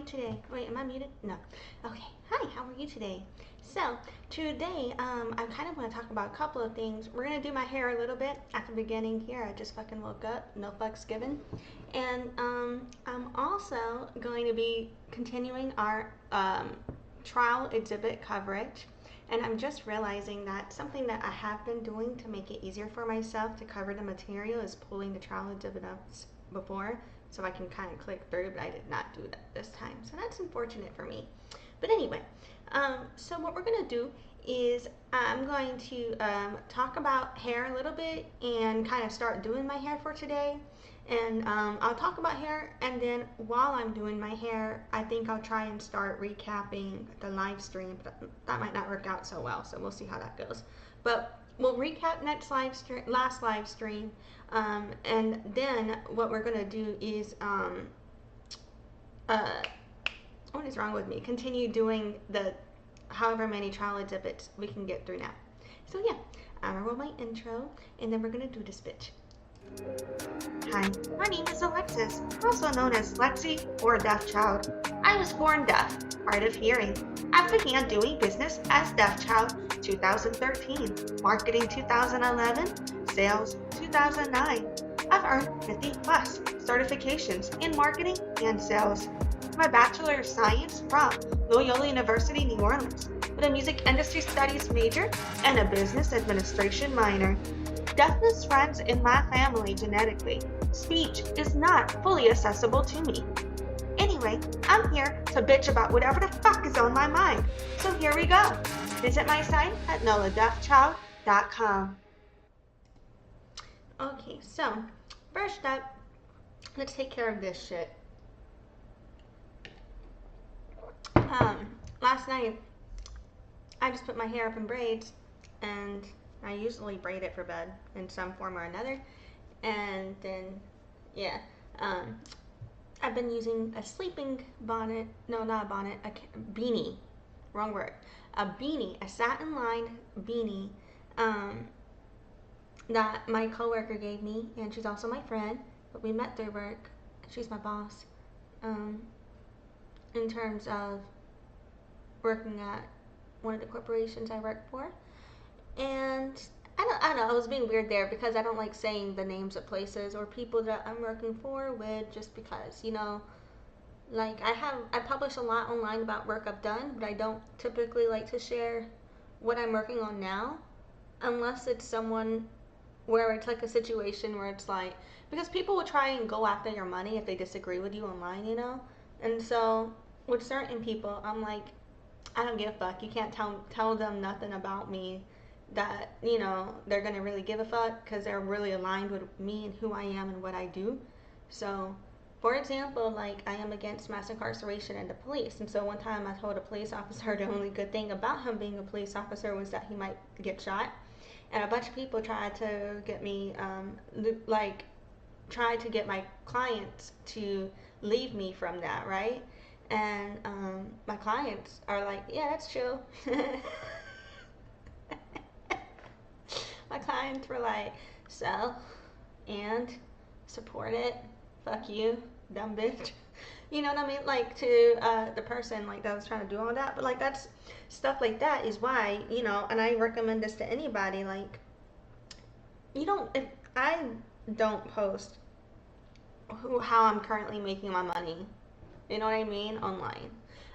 you today? Wait, am I muted? No. Okay. Hi, how are you today? So, today, I kind of want to talk about a couple of things. We're going to do my hair a little bit at the beginning here. I just fucking woke up. No fucks given. And, I'm also going to be continuing our, trial exhibit coverage. And I'm just realizing that something that I have been doing to make it easier for myself to cover the material is pulling the trial exhibit notes before, so I can kind of click through, but I did not do that this time, so that's unfortunate for me. But anyway, so what we're going to do is I'm going to talk about hair a little bit and kind of start doing my hair for today. And I'll talk about hair, and then while I'm doing my hair, I think I'll try and start recapping the live stream. But that might not work out so well, so we'll see how that goes. But we'll recap last live stream, and then what we're gonna do is what is wrong with me? Continue doing the however many trial exhibits we can get through now. So yeah, I'm gonna roll my intro, and then we're gonna do this bitch. Hi, my name is Alexis, also known as Lexi or Deaf Child. I was born deaf, hard of hearing. I began doing business as Deaf Child 2013, marketing 2011, sales 2009. I've earned 50 plus certifications in marketing and sales. My Bachelor of Science from Loyola University, New Orleans, with a music industry studies major and a business administration minor. Deafness runs in my family genetically. Speech is not fully accessible to me. Anyway, I'm here to bitch about whatever the fuck is on my mind. So here we go. Visit my site at noladeafchild.com. Okay, so first up, let's take care of this shit. Last night, I just put my hair up in braids, and I usually braid it for bed in some form or another. And then, yeah, I've been using a sleeping bonnet, no, not a bonnet, a beanie, wrong word, a beanie, a satin-lined beanie, that my coworker gave me, and she's also my friend, but we met through work. She's my boss, in terms of working at one of the corporations I work for. And I don't know, I was being weird there because I don't like saying the names of places or people that I'm working for with, just because, you know, like I publish a lot online about work I've done, but I don't typically like to share what I'm working on now, unless it's someone where it's like a situation where it's like, because people will try and go after your money if they disagree with you online, you know? And so with certain people, I'm like, I don't give a fuck. You can't tell them nothing about me that, you know, they're going to really give a fuck, because they're really aligned with me and who I am and what I do. So, for example, like, I am against mass incarceration and the police. And so one time I told a police officer the only good thing about him being a police officer was that he might get shot. And a bunch of people tried to get me, tried to get my clients to leave me from that, right? And my clients are like, yeah, that's chill. My clients were like, so, and support it, fuck you, dumb bitch. You know what I mean? Like, to the person like that was trying to do all that. But like, that's stuff like that is why, you know, and I recommend this to anybody. Like, if I don't post how I'm currently making my money, you know what I mean, online.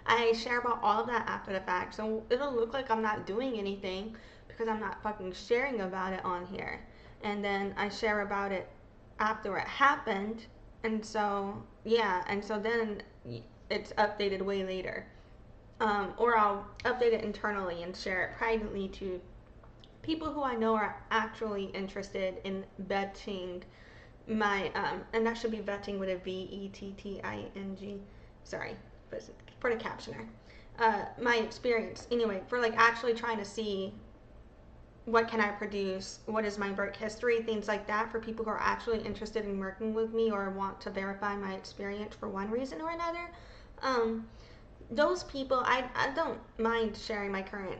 I share about all of that after the fact, so it'll look like I'm not doing anything because I'm not fucking sharing about it on here. And then I share about it after it happened, and so, yeah, and so then it's updated way later. Or I'll update it internally and share it privately to people who I know are actually interested in vetting my, and that should be vetting with a VETTING, sorry, for the captioner. My experience, anyway, for like actually trying to see what can I produce, what is my work history, things like that, for people who are actually interested in working with me or want to verify my experience for one reason or another. Those people, I don't mind sharing my current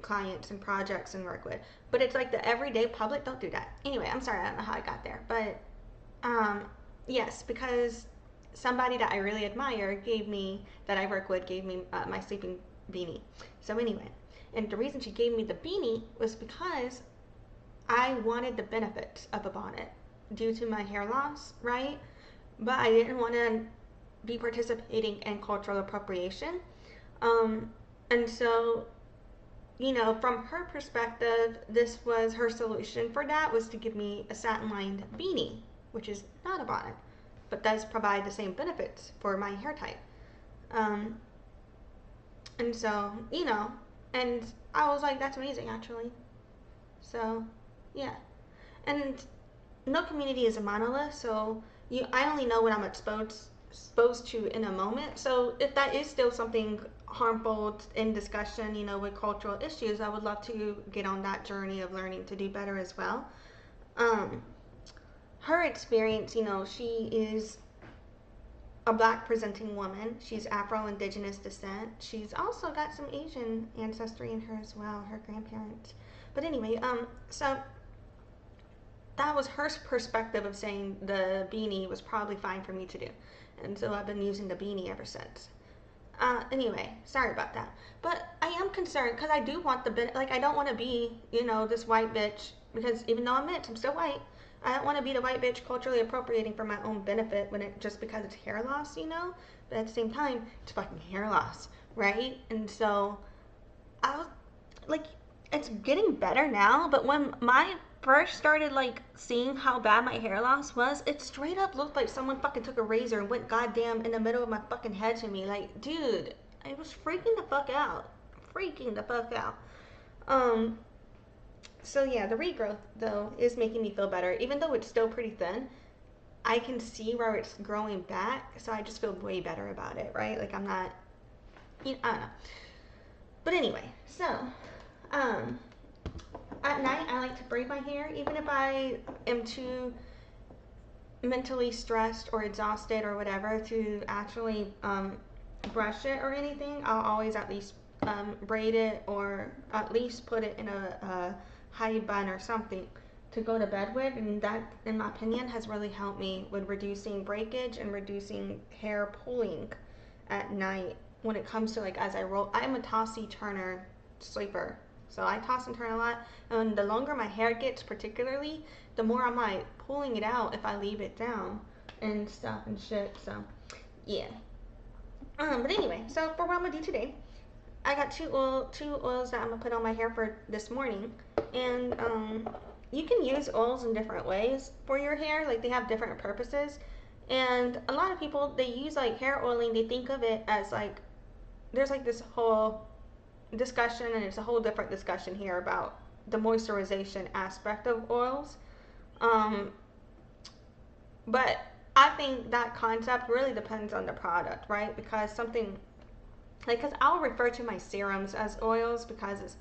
clients and projects and work with, but it's like the everyday public, don't do that. Anyway, I'm sorry, I don't know how I got there, but yes, because somebody that I really admire that I work with, gave me my sleeping beanie. So anyway, and the reason she gave me the beanie was because I wanted the benefits of a bonnet due to my hair loss, right? But I didn't want to be participating in cultural appropriation. And so, from her perspective, this was her solution for that, was to give me a satin-lined beanie, which is not a bonnet, but does provide the same benefits for my hair type. And so, and I was like, that's amazing, actually. So, yeah. And no community is a monolith, so I only know what I'm exposed to in a moment. So if that is still something harmful in discussion, with cultural issues, I would love to get on that journey of learning to do better as well. Her experience, she is a black presenting woman. She's Afro-Indigenous descent. She's also got some Asian ancestry in her as well, her grandparents. But anyway, so that was her perspective of saying the beanie was probably fine for me to do. And so I've been using the beanie ever since. Anyway, sorry about that. But I am concerned because I do want I don't want to be, this white bitch, because even though I'm mixed, I'm still white. I don't want to be the white bitch culturally appropriating for my own benefit just because it's hair loss, But at the same time, it's fucking hair loss, right? And so, it's getting better now, but when my first started seeing how bad my hair loss was, it straight up looked like someone fucking took a razor and went goddamn in the middle of my fucking head to me. Like, dude, I was freaking the fuck out. So yeah, the regrowth though is making me feel better. Even though it's still pretty thin, I can see where it's growing back, so I just feel way better about it, right? Like I'm not, I don't know. But anyway, so, at night, I like to braid my hair, even if I am too mentally stressed or exhausted or whatever to actually brush it or anything. I'll always at least braid it, or at least put it in a high bun or something to go to bed with. And that, in my opinion, has really helped me with reducing breakage and reducing hair pulling at night when it comes to as I roll. I'm a tossy-turner sleeper. So I toss and turn a lot, and the longer my hair gets particularly, the more I'm pulling it out if I leave it down and stuff and shit, so yeah. But anyway, so for what I'm gonna do today, I got two oils that I'm gonna put on my hair for this morning, and you can use oils in different ways for your hair, they have different purposes, and a lot of people, they use hair oiling, they think of it as there's this whole discussion, and it's a whole different discussion here about the moisturization aspect of oils, but I think that concept really depends on the product, right? Because because I'll refer to my serums as oils because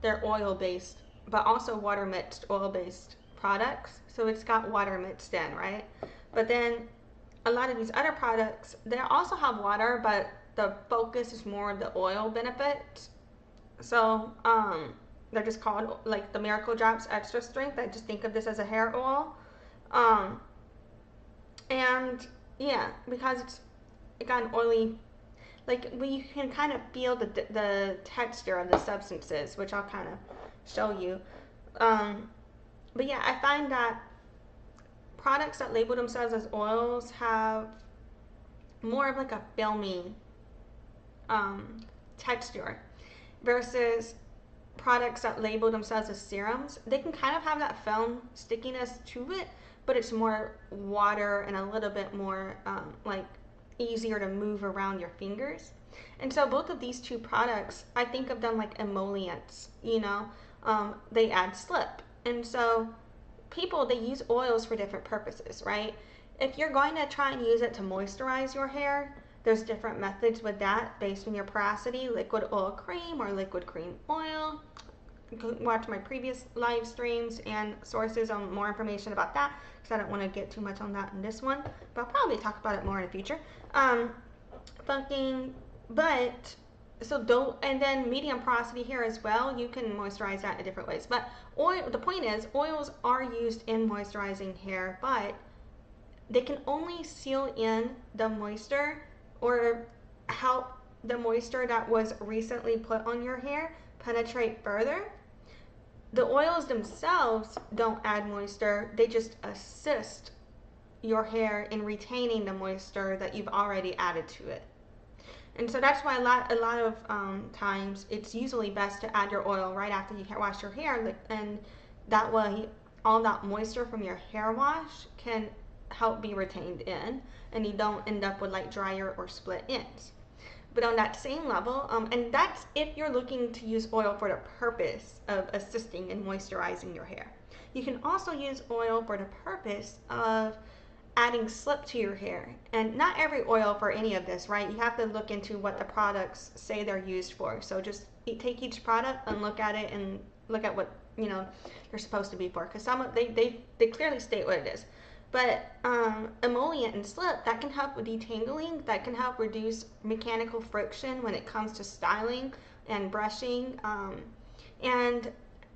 they're oil based, but also water mixed oil based products, so it's got water mixed in, right? But then a lot of these other products, they also have water, but the focus is more of the oil benefits. So, they're just called the Miracle Drops Extra Strength. I just think of this as a hair oil. And yeah, because it got an oily, you can kind of feel the texture of the substances, which I'll kind of show you. But yeah, I find that products that label themselves as oils have more of a filmy texture, versus products that label themselves as serums. They can kind of have that film stickiness to it, but it's more water and a little bit more easier to move around your fingers. And so both of these two products, I think of them like emollients, they add slip. And so people, they use oils for different purposes, right? If you're going to try and use it to moisturize your hair, there's different methods with that based on your porosity, liquid oil cream or liquid cream oil. Watch my previous live streams and sources on more information about that, because I don't want to get too much on that in this one, but I'll probably talk about it more in the future. And then medium porosity hair as well, you can moisturize that in different ways. But the point is, oils are used in moisturizing hair, but they can only seal in the moisture or help the moisture that was recently put on your hair penetrate further. The oils themselves don't add moisture, they just assist your hair in retaining the moisture that you've already added to it. And so that's why a lot of times it's usually best to add your oil right after you wash your hair, and that way all that moisture from your hair wash can help be retained in, and you don't end up with like drier or split ends. But on that same level, and that's if you're looking to use oil for the purpose of assisting in moisturizing your hair. You can also use oil for the purpose of adding slip to your hair. And not every oil for any of this, right? You have to look into what the products say they're used for. So just take each product and look at it and look at what, you know, they're supposed to be for. Because some they clearly state what it is. But emollient and slip, that can help with detangling, that can help reduce mechanical friction when it comes to styling and brushing. And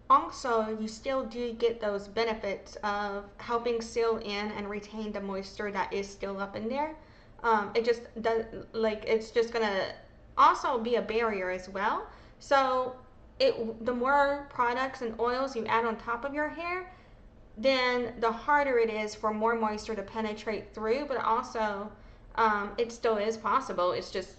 also, you still do get those benefits of helping seal in and retain the moisture that is still up in there. It just does, like, it's just gonna also be a barrier as well. So the more products and oils you add on top of your hair, then the harder it is for more moisture to penetrate through, but also it still is possible. It's just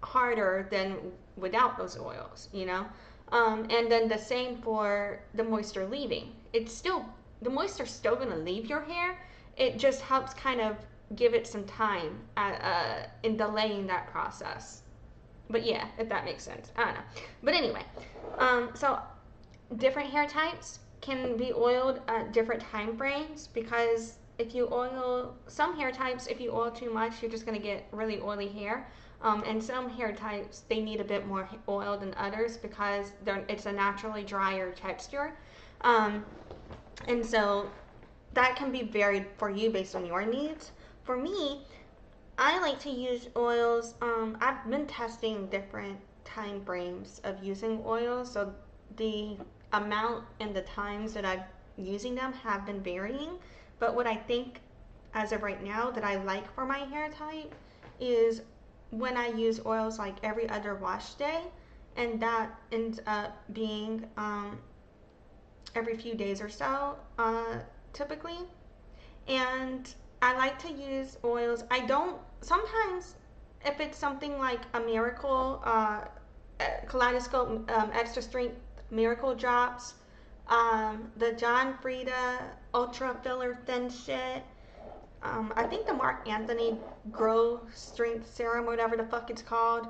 harder than without those oils, you know? And then the same for the moisture leaving. The moisture's still gonna leave your hair. It just helps kind of give it some time in delaying that process. But yeah, if that makes sense. I don't know. But anyway, so different hair types can be oiled at different time frames, because if you oil some hair types, if you oil too much, you're just going to get really oily hair. And some hair types, they need a bit more oil than others because it's a naturally drier texture. And so that can be varied for you based on your needs. For me, I like to use oils. I've been testing different time frames of using oils, so the amount and the times that I'm using them have been varying. But what I think as of right now that I like for my hair type is when I use oils like every other wash day, and that ends up being every few days or so, typically. And I like to use oils. I don't, sometimes if it's something like a Miracle, Kaleidoscope Extra Strength Miracle Drops, the John Frieda Ultra Filler Thin Shit, I think the Mark Anthony Grow Strength Serum, whatever the fuck it's called.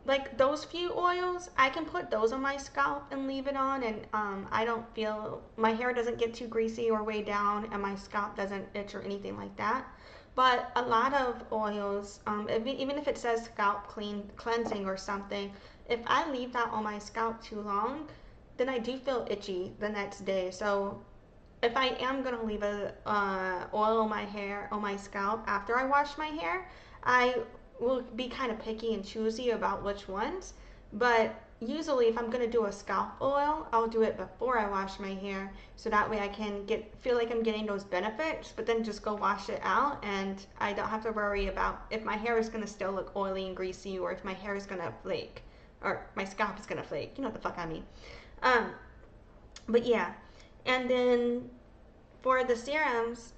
Like those few oils, I can put those on my scalp and leave it on, and I don't feel, my hair doesn't get too greasy or way down, and my scalp doesn't itch or anything like that. But a lot of oils, even if it says scalp cleansing or something, if I leave that on my scalp too long, then I do feel itchy the next day. So if I am gonna leave a oil on my hair, on my scalp after I wash my hair, I will be kind of picky and choosy about which ones. But usually if I'm gonna do a scalp oil, I'll do it before I wash my hair, so that way I can feel like I'm getting those benefits, but then just go wash it out, and I don't have to worry about if my hair is gonna still look oily and greasy, or if my hair is gonna flake, or my scalp is gonna flake. You know what the fuck I mean. But yeah, and then for the serums,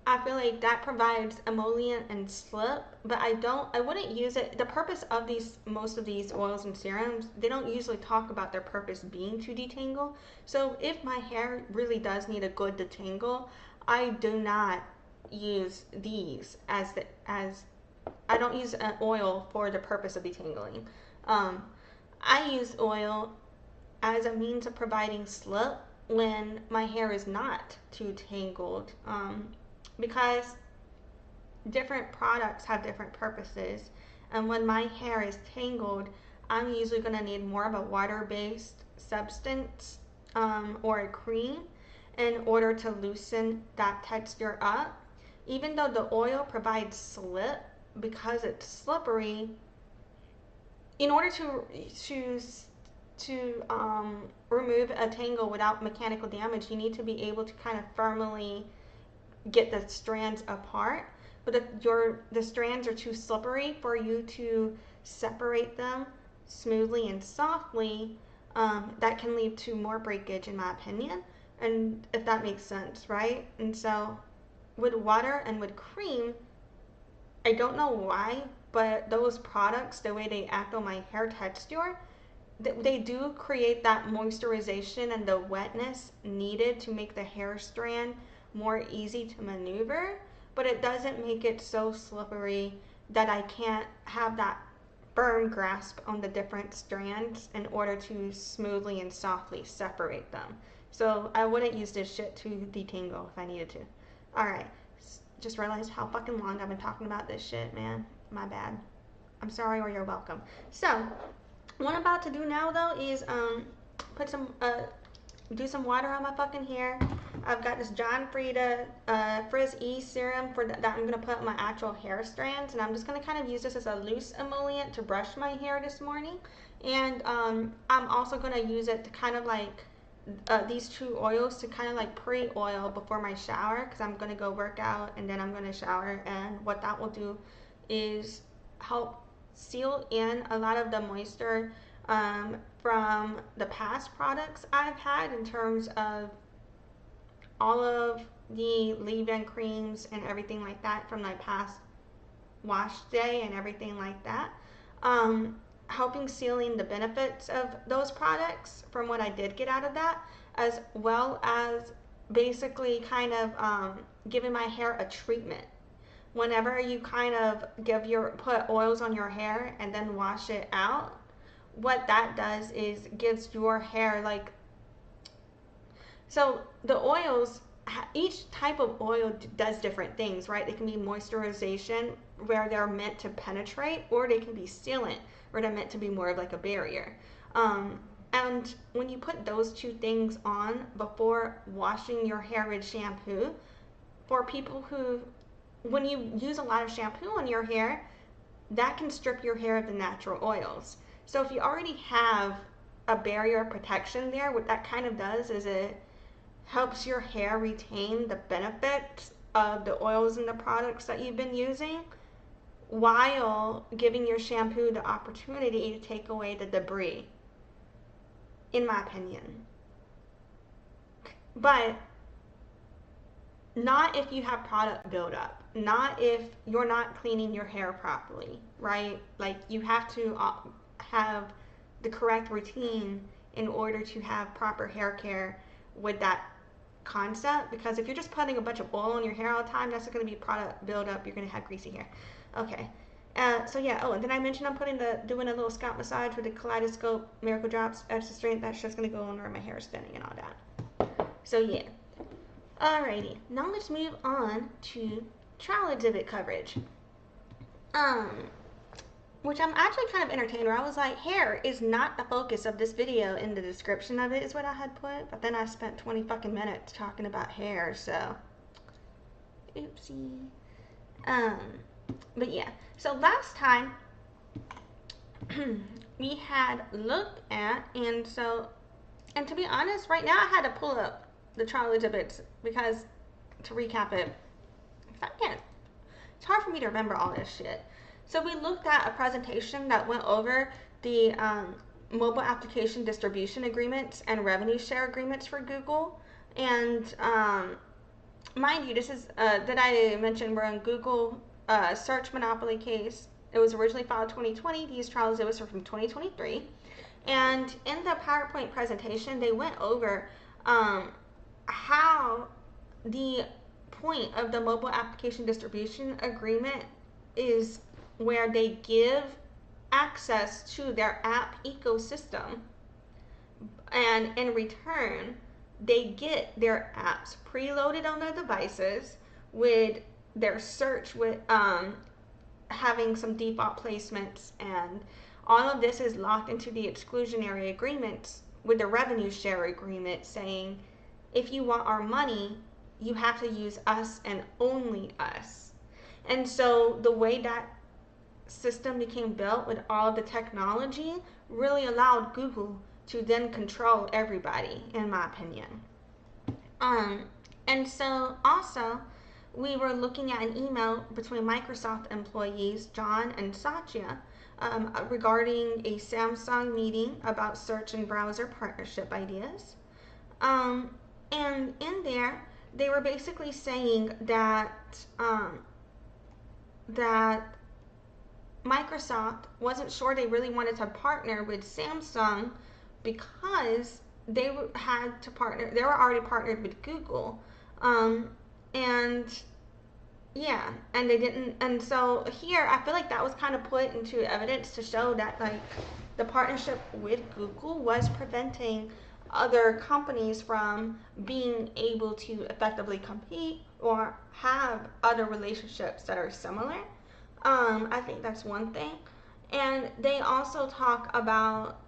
I feel like that provides emollient and slip, but I wouldn't use it. The purpose of most of these oils and serums, they don't usually talk about their purpose being to detangle. So if my hair really does need a good detangle, I do not use these as I don't use an oil for the purpose of detangling. I use oil as a means of providing slip when my hair is not too tangled, because different products have different purposes, and when my hair is tangled, I'm usually going to need more of a water-based substance, or a cream, in order to loosen that texture up. Even though the oil provides slip, because it's slippery, in order to remove a tangle without mechanical damage, you need to be able to kind of firmly get the strands apart. But if the strands are too slippery for you to separate them smoothly and softly, that can lead to more breakage, in my opinion. And if that makes sense, right? And so with water and with cream, I don't know why, but those products, the way they act on my hair texture, they do create that moisturization and the wetness needed to make the hair strand more easy to maneuver, but it doesn't make it so slippery that I can't have that firm grasp on the different strands in order to smoothly and softly separate them. So I wouldn't use this shit to detangle if I needed to. Alright, just realized how fucking long I've been talking about this shit, man. My bad. I'm sorry, or you're welcome. So, what I'm about to do now, though, is do some water on my fucking hair. I've got this John Frieda Frizz E serum that I'm going to put on my actual hair strands, and I'm just going to kind of use this as a loose emollient to brush my hair this morning. And I'm also going to use it to kind of like these two oils to kind of like pre-oil before my shower, because I'm going to go work out and then I'm going to shower, and what that will do is help seal in a lot of the moisture from the past products I've had, in terms of all of the leave-in creams and everything like that from my past wash day and everything like that. Helping sealing the benefits of those products from what I did get out of that, as well as basically kind of giving my hair a treatment. Whenever you kind of put oils on your hair and then wash it out, what that does is gives your hair like, so the oils, each type of oil does different things, right? They can be moisturization, where they're meant to penetrate, or they can be sealant, where they're meant to be more of like a barrier. And when you put those two things on before washing your hair with shampoo, for people who, when you use a lot of shampoo on your hair, that can strip your hair of the natural oils. So if you already have a barrier protection there, what that kind of does is it helps your hair retain the benefits of the oils and the products that you've been using, while giving your shampoo the opportunity to take away the debris, in my opinion. But not if you have product buildup, not if you're not cleaning your hair properly, right? Like, you have to have the correct routine in order to have proper hair care with that concept, because if you're just putting a bunch of oil on your hair all the time, that's going to be product buildup. You're going to have greasy hair. Okay. So yeah. Oh, and then I mentioned I'm doing a little scalp massage with the Kaleidoscope Miracle Drops Extra Strength. That's just going to go on where my hair is thinning and all that. So yeah. Alrighty. Now let's move on to trial exhibit coverage. Which I'm actually kind of entertained, where I was like, hair is not the focus of this video. In the description of it is what I had put, but then I spent 20 fucking minutes talking about hair, so oopsie. But yeah, so last time we had looked at, and to be honest, right now I had to pull up the trial exhibits, because to recap it, it's hard for me to remember all this shit. So we looked at a presentation that went over the mobile application distribution agreements and revenue share agreements for Google. And mind you, this is that I mentioned we're in Google search monopoly case. It was originally filed 2020. These trial exhibits are from 2023. And in the PowerPoint presentation, they went over how the point of the mobile application distribution agreement is where they give access to their app ecosystem, and in return they get their apps preloaded on their devices with their search, with having some default placements, and all of this is locked into the exclusionary agreements with the revenue share agreement, saying if you want our money, you have to use us and only us. And so the way that system became built with all of the technology really allowed Google to then control everybody, in my opinion. And so also we were looking at an email between Microsoft employees, John and Satya, regarding a Samsung meeting about search and browser partnership ideas. And in there, they were basically saying that Microsoft wasn't sure they really wanted to partner with Samsung because they had to partner. They were already partnered with Google, and yeah, and they didn't. And so here, I feel like that was kind of put into evidence to show that like the partnership with Google was preventing other companies from being able to effectively compete or have other relationships that are similar. I think that's one thing. And they also talk about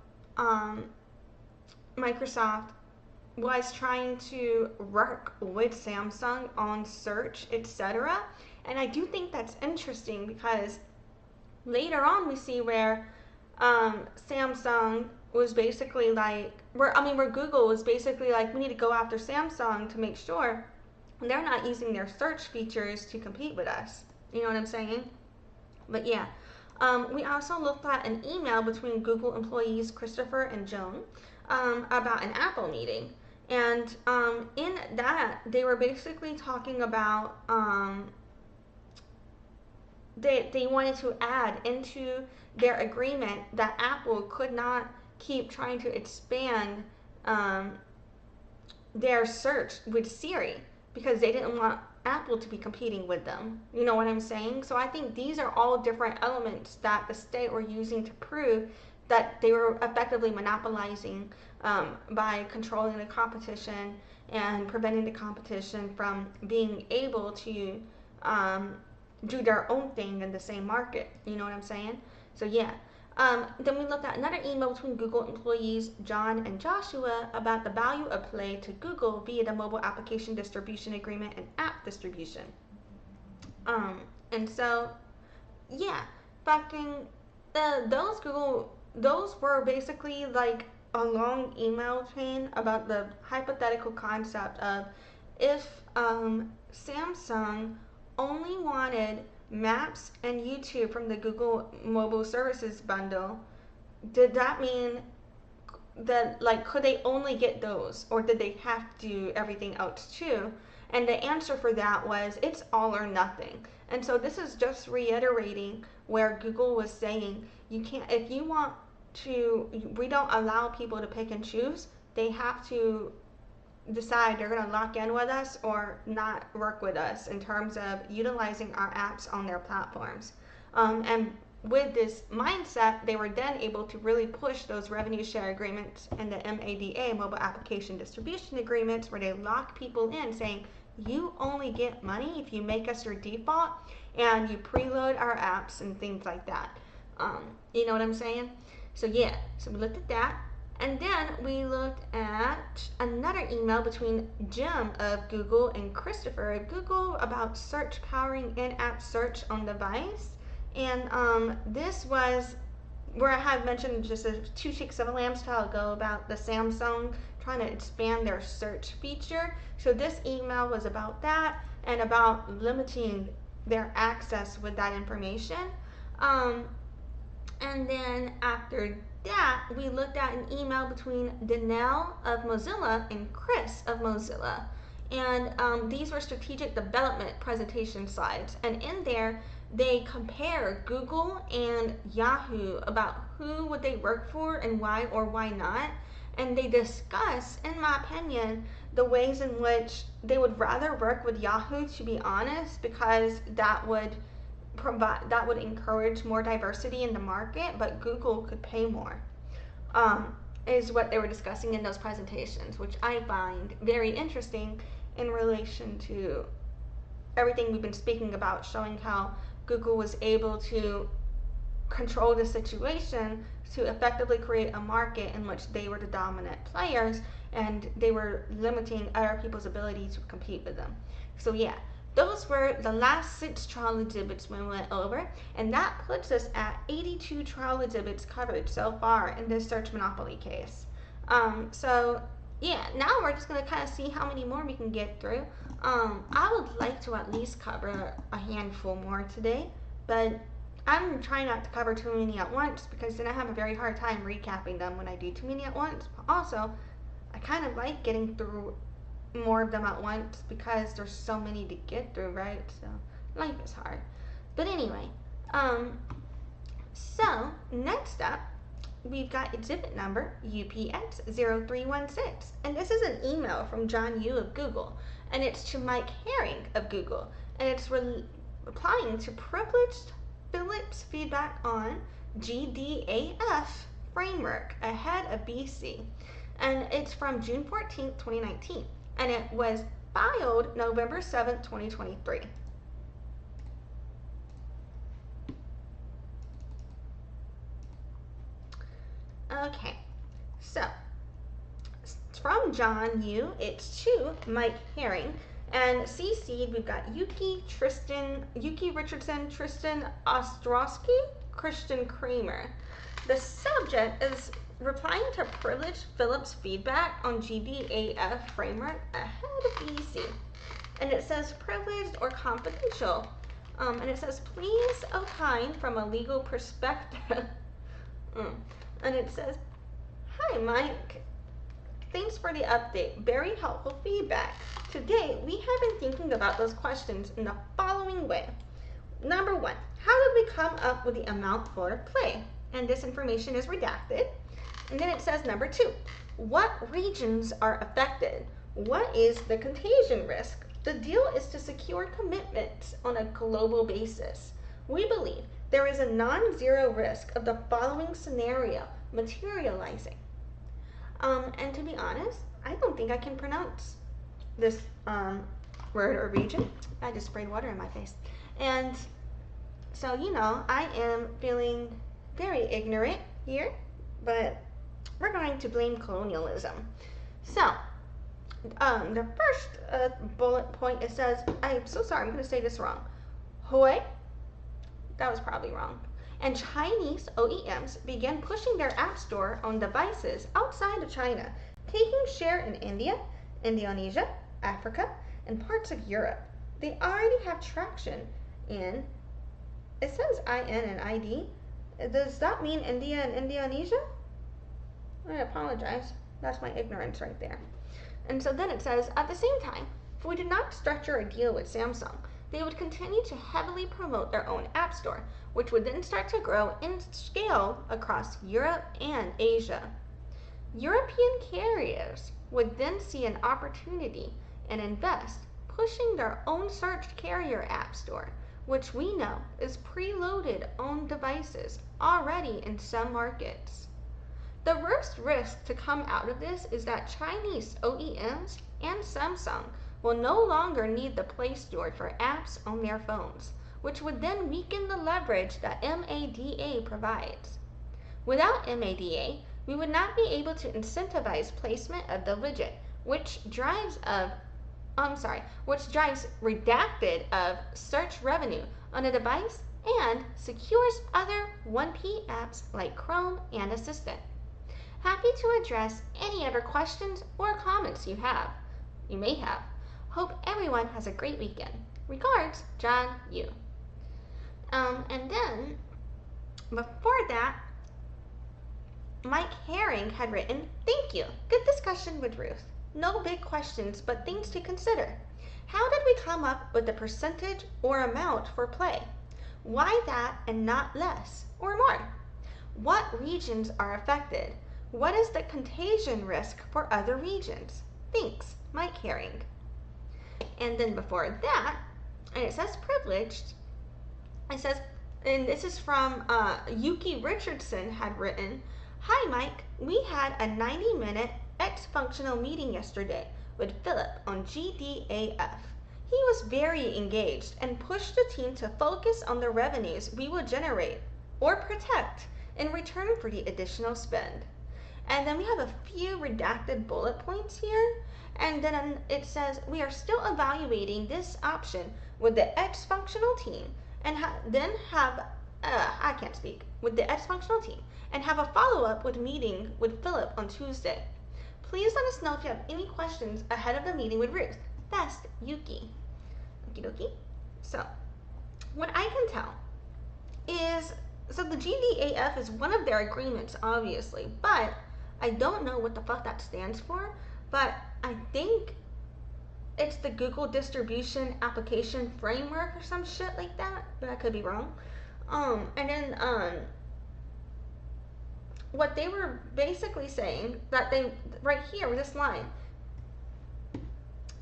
Microsoft was trying to work with Samsung on search, etc. And I do think that's interesting because later on we see where Samsung was basically like, where Google was basically like, we need to go after Samsung to make sure they're not using their search features to compete with us. You know what I'm saying? But yeah, we also looked at an email between Google employees Christopher and Joan about an Apple meeting. And in that, they were basically talking about they wanted to add into their agreement that Apple could not keep trying to expand their search with Siri because they didn't want Apple to be competing with them. You know what I'm saying? So I think these are all different elements that the state were using to prove that they were effectively monopolizing by controlling the competition and preventing the competition from being able to do their own thing in the same market. You know what I'm saying? So yeah. Then we looked at another email between Google employees John and Joshua about the value of Play to Google via the mobile application distribution agreement and app distribution. And so, yeah, fucking those were basically like a long email chain about the hypothetical concept of if Samsung only wanted Maps and YouTube from the Google Mobile Services bundle, did that mean that, like, could they only get those, or did they have to do everything else too? And the answer for that was it's all or nothing. And so this is just reiterating where Google was saying you can't, if you want to, we don't allow people to pick and choose. They have to decide they're going to lock in with us or not work with us in terms of utilizing our apps on their platforms. And with this mindset, they were then able to really push those revenue share agreements and the MADA, mobile application distribution agreements, where they lock people in saying, you only get money if you make us your default and you preload our apps and things like that. You know what I'm saying? So yeah, so we looked at that. And then we looked at another email between Jim of Google and Christopher of Google about search powering in-app search on device. And this was where I had mentioned just 2 Chicks of a Lamb's Tail ago about the Samsung trying to expand their search feature. So this email was about that and about limiting their access with that information. And then after that, we looked at an email between Danelle of Mozilla and Chris of Mozilla. And these were strategic development presentation slides. And in there, they compare Google and Yahoo about who would they work for and why or why not. And they discuss, in my opinion, the ways in which they would rather work with Yahoo, to be honest, because that would encourage more diversity in the market, but Google could pay more, is what they were discussing in those presentations, which I find very interesting in relation to everything we've been speaking about, showing how Google was able to control the situation to effectively create a market in which they were the dominant players and they were limiting other people's ability to compete with them. So yeah, those were the last 6 trial exhibits we went over, and that puts us at 82 trial exhibits covered so far in this search monopoly case. So yeah, now we're just gonna kind of see how many more we can get through. I would like to at least cover a handful more today, but I'm trying not to cover too many at once because then I have a very hard time recapping them when I do too many at once. But also, I kind of like getting through more of them at once because there's so many to get through, right? So life is hard. But anyway, so next up, we've got exhibit number UPX0316. And this is an email from John Yoo of Google. And it's to Mike Herring of Google. And it's replying to privileged Phillips' feedback on GDAF framework ahead of BC. And it's from June 14th, 2019. And it was filed November 7th, 2023. Okay, so from John Yoo, it's to Mike Herring, and CC'd we've got Yuki Richardson, Tristan Ostrowski, Christian Kramer. The subject is replying to privileged Phillips' feedback on GDAF framework ahead of BC, and it says privileged or confidential, and it says please opine from a legal perspective. And it says, hi Mike, thanks for the update, very helpful feedback. Today we have been thinking about those questions in the following way. Number one, how did we come up with the amount for play? And this information is redacted. And then it says number two, what regions are affected? What is the contagion risk? The deal is to secure commitments on a global basis. We believe there is a non-zero risk of the following scenario materializing. And to be honest, I don't think I can pronounce this word or region. I just sprayed water in my face. And so, you know, I am feeling very ignorant here, but we're going to blame colonialism. So, the first bullet point, it says, I'm so sorry, I'm going to say this wrong. Hoi, that was probably wrong. And Chinese OEMs began pushing their app store on devices outside of China, taking share in India, Indonesia, Africa, and parts of Europe. They already have traction in, it says IN and ID. Does that mean India and Indonesia? I apologize. That's my ignorance right there. And so then it says, at the same time, if we did not structure a deal with Samsung, they would continue to heavily promote their own app store, which would then start to grow in scale across Europe and Asia. European carriers would then see an opportunity and invest, pushing their own search carrier app store, which we know is preloaded on devices already in some markets. The worst risk to come out of this is that Chinese OEMs and Samsung will no longer need the Play Store for apps on their phones, which would then weaken the leverage that MADA provides. Without MADA, we would not be able to incentivize placement of the widget, which drives redacted of search revenue on a device and secures other 1P apps like Chrome and Assistant. Happy to address any other questions or comments you may have. Hope everyone has a great weekend. Regards, John Yoo. And then, before that, Mike Herring had written, thank you. Good discussion with Ruth. No big questions, but things to consider. How did we come up with the percentage or amount for play? Why that and not less or more? What regions are affected? What is the contagion risk for other regions? Thanks, Mike Herring. And then before that, and it says privileged, it says, and this is from Yuki Richardson had written, hi Mike, we had a 90-minute X-functional meeting yesterday with Philip on GDAF. He was very engaged and pushed the team to focus on the revenues we will generate or protect in return for the additional spend. And then we have a few redacted bullet points here. And then it says, we are still evaluating this option with the X-functional team and with the X-functional team and have a follow-up with meeting with Philip on Tuesday. Please let us know if you have any questions ahead of the meeting with Ruth. Best, Yuki. Okie dokie. So, what I can tell is, so the GDAF is one of their agreements, obviously, but I don't know what the fuck that stands for, but I think it's the Google Distribution Application Framework or some shit like that, but I could be wrong. And then what they were basically saying, that they, right here with this line,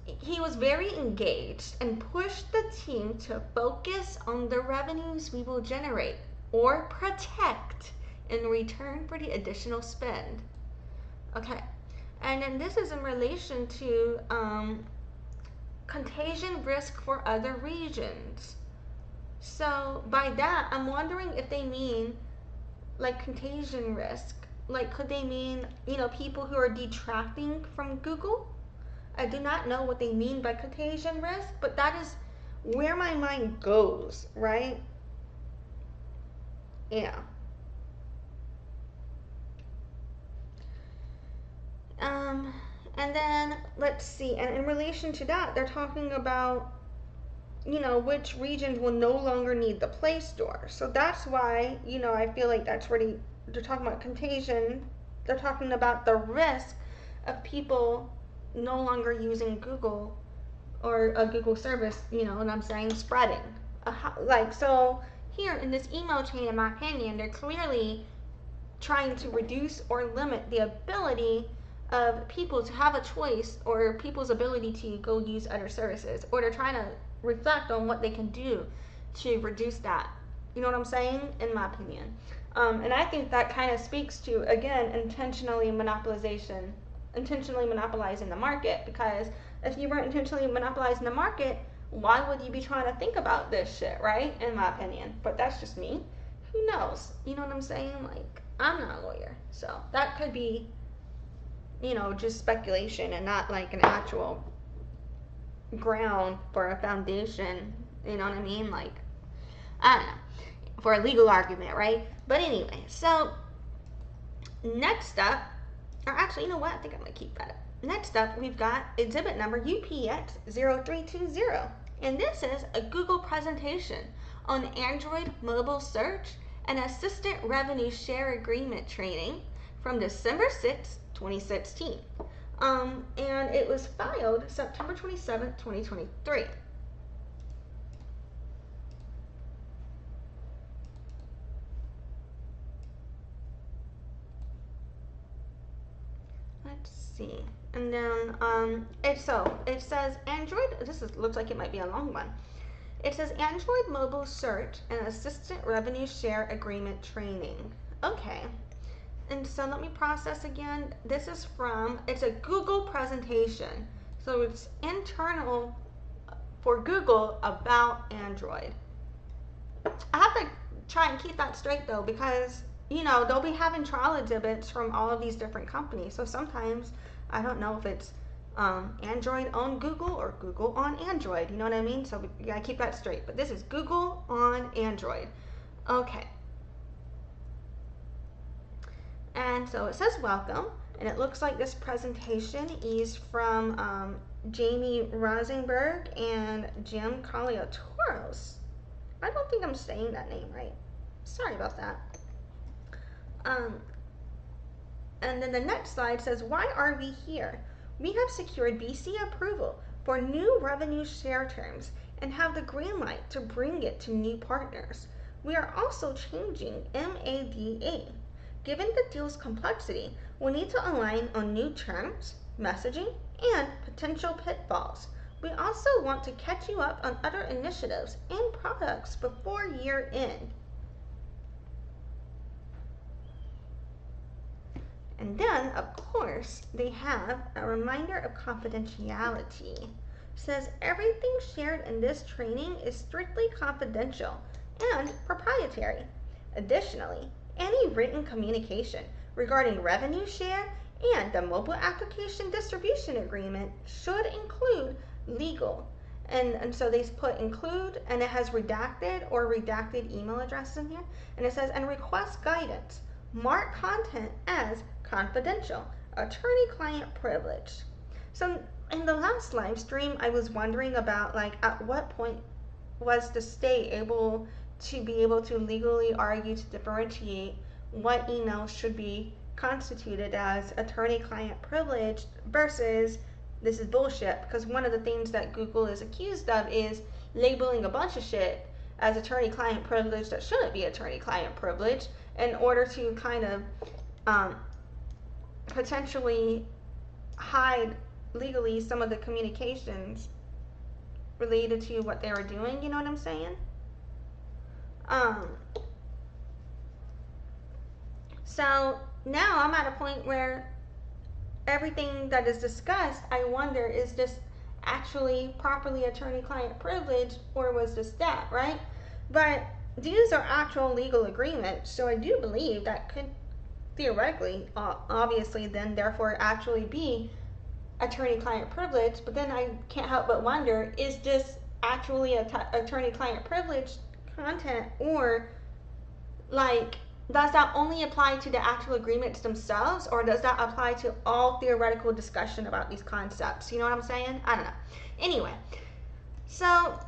he was very engaged and pushed the team to focus on the revenues we will generate or protect in return for the additional spend. Okay, and then this is in relation to contagion risk for other regions. So by that, I'm wondering if they mean like contagion risk. Like, could they mean, you know, people who are detracting from Google? I do not know what they mean by contagion risk, but that is where my mind goes, right? Yeah. And then let's see, and in relation to that, they're talking about, you know, which regions will no longer need the Play Store. So that's why, you know, I feel like that's where they're talking about contagion. They're talking about the risk of people no longer using Google or a Google service, you know what I'm saying, spreading. Like, so here in this email chain, in my opinion, they're clearly trying to reduce or limit the ability of people to have a choice, or people's ability to go use other services, or they're trying to reflect on what they can do to reduce that. You know what I'm saying? In my opinion. And I think that kind of speaks to, again, intentionally monopolizing the market, because if you weren't intentionally monopolizing the market, why would you be trying to think about this shit, right? In my opinion. But that's just me. Who knows? You know what I'm saying? Like, I'm not a lawyer, so that could be, you know, just speculation and not like an actual ground for a foundation, you know what I mean? Like, I don't know, for a legal argument, right? But anyway, so next up, or actually, you know what? I think I'm going to keep that up. Next up, we've got exhibit number UPX0320. And this is a Google presentation on Android mobile search and assistant revenue share agreement training from December 6, 2016. And it was filed September 27, 2023. Let's see. And then it says Android. Looks like it might be a long one. It says Android mobile search and assistant revenue share agreement training. Okay. And so let me process again. This is it's a Google presentation. So it's internal for Google about Android. I have to try and keep that straight though, because, you know, they'll be having trial exhibits from all of these different companies. So sometimes I don't know if it's Android on Google or Google on Android. You know what I mean? So we gotta keep that straight. But this is Google on Android. Okay. And so it says welcome, and it looks like this presentation is from Jamie Rosenberg and Jim Caliatoros. I don't think I'm saying that name right. Sorry about that. And then the next slide says, why are we here? We have secured BC approval for new revenue share terms and have the green light to bring it to new partners. We are also changing MADA. Given the deal's complexity, we need to align on new terms, messaging, and potential pitfalls. We also want to catch you up on other initiatives and products before year end. And then, of course, they have a reminder of confidentiality. It says everything shared in this training is strictly confidential and proprietary. Additionally, any written communication regarding revenue share and the mobile application distribution agreement should include legal. And so they put include, and it has redacted or redacted email addresses in here. And it says, and request guidance. Mark content as confidential attorney-client privilege. So in the last live stream, I was wondering about, like, at what point was the state able to legally argue to differentiate what emails should be constituted as attorney-client privilege versus this is bullshit, because one of the things that Google is accused of is labeling a bunch of shit as attorney-client privilege that shouldn't be attorney-client privilege in order to kind of potentially hide legally some of the communications related to what they were doing. You know what I'm saying? So now I'm at a point where everything that is discussed, I wonder, is this actually properly attorney-client privilege, or was this that, right? But these are actual legal agreements, so I do believe that could theoretically, obviously, then therefore actually be attorney-client privilege. But then I can't help but wonder, is this actually attorney-client privilege content, or like, does that only apply to the actual agreements themselves, or does that apply to all theoretical discussion about these concepts? You know what I'm saying? I don't know. Anyway, so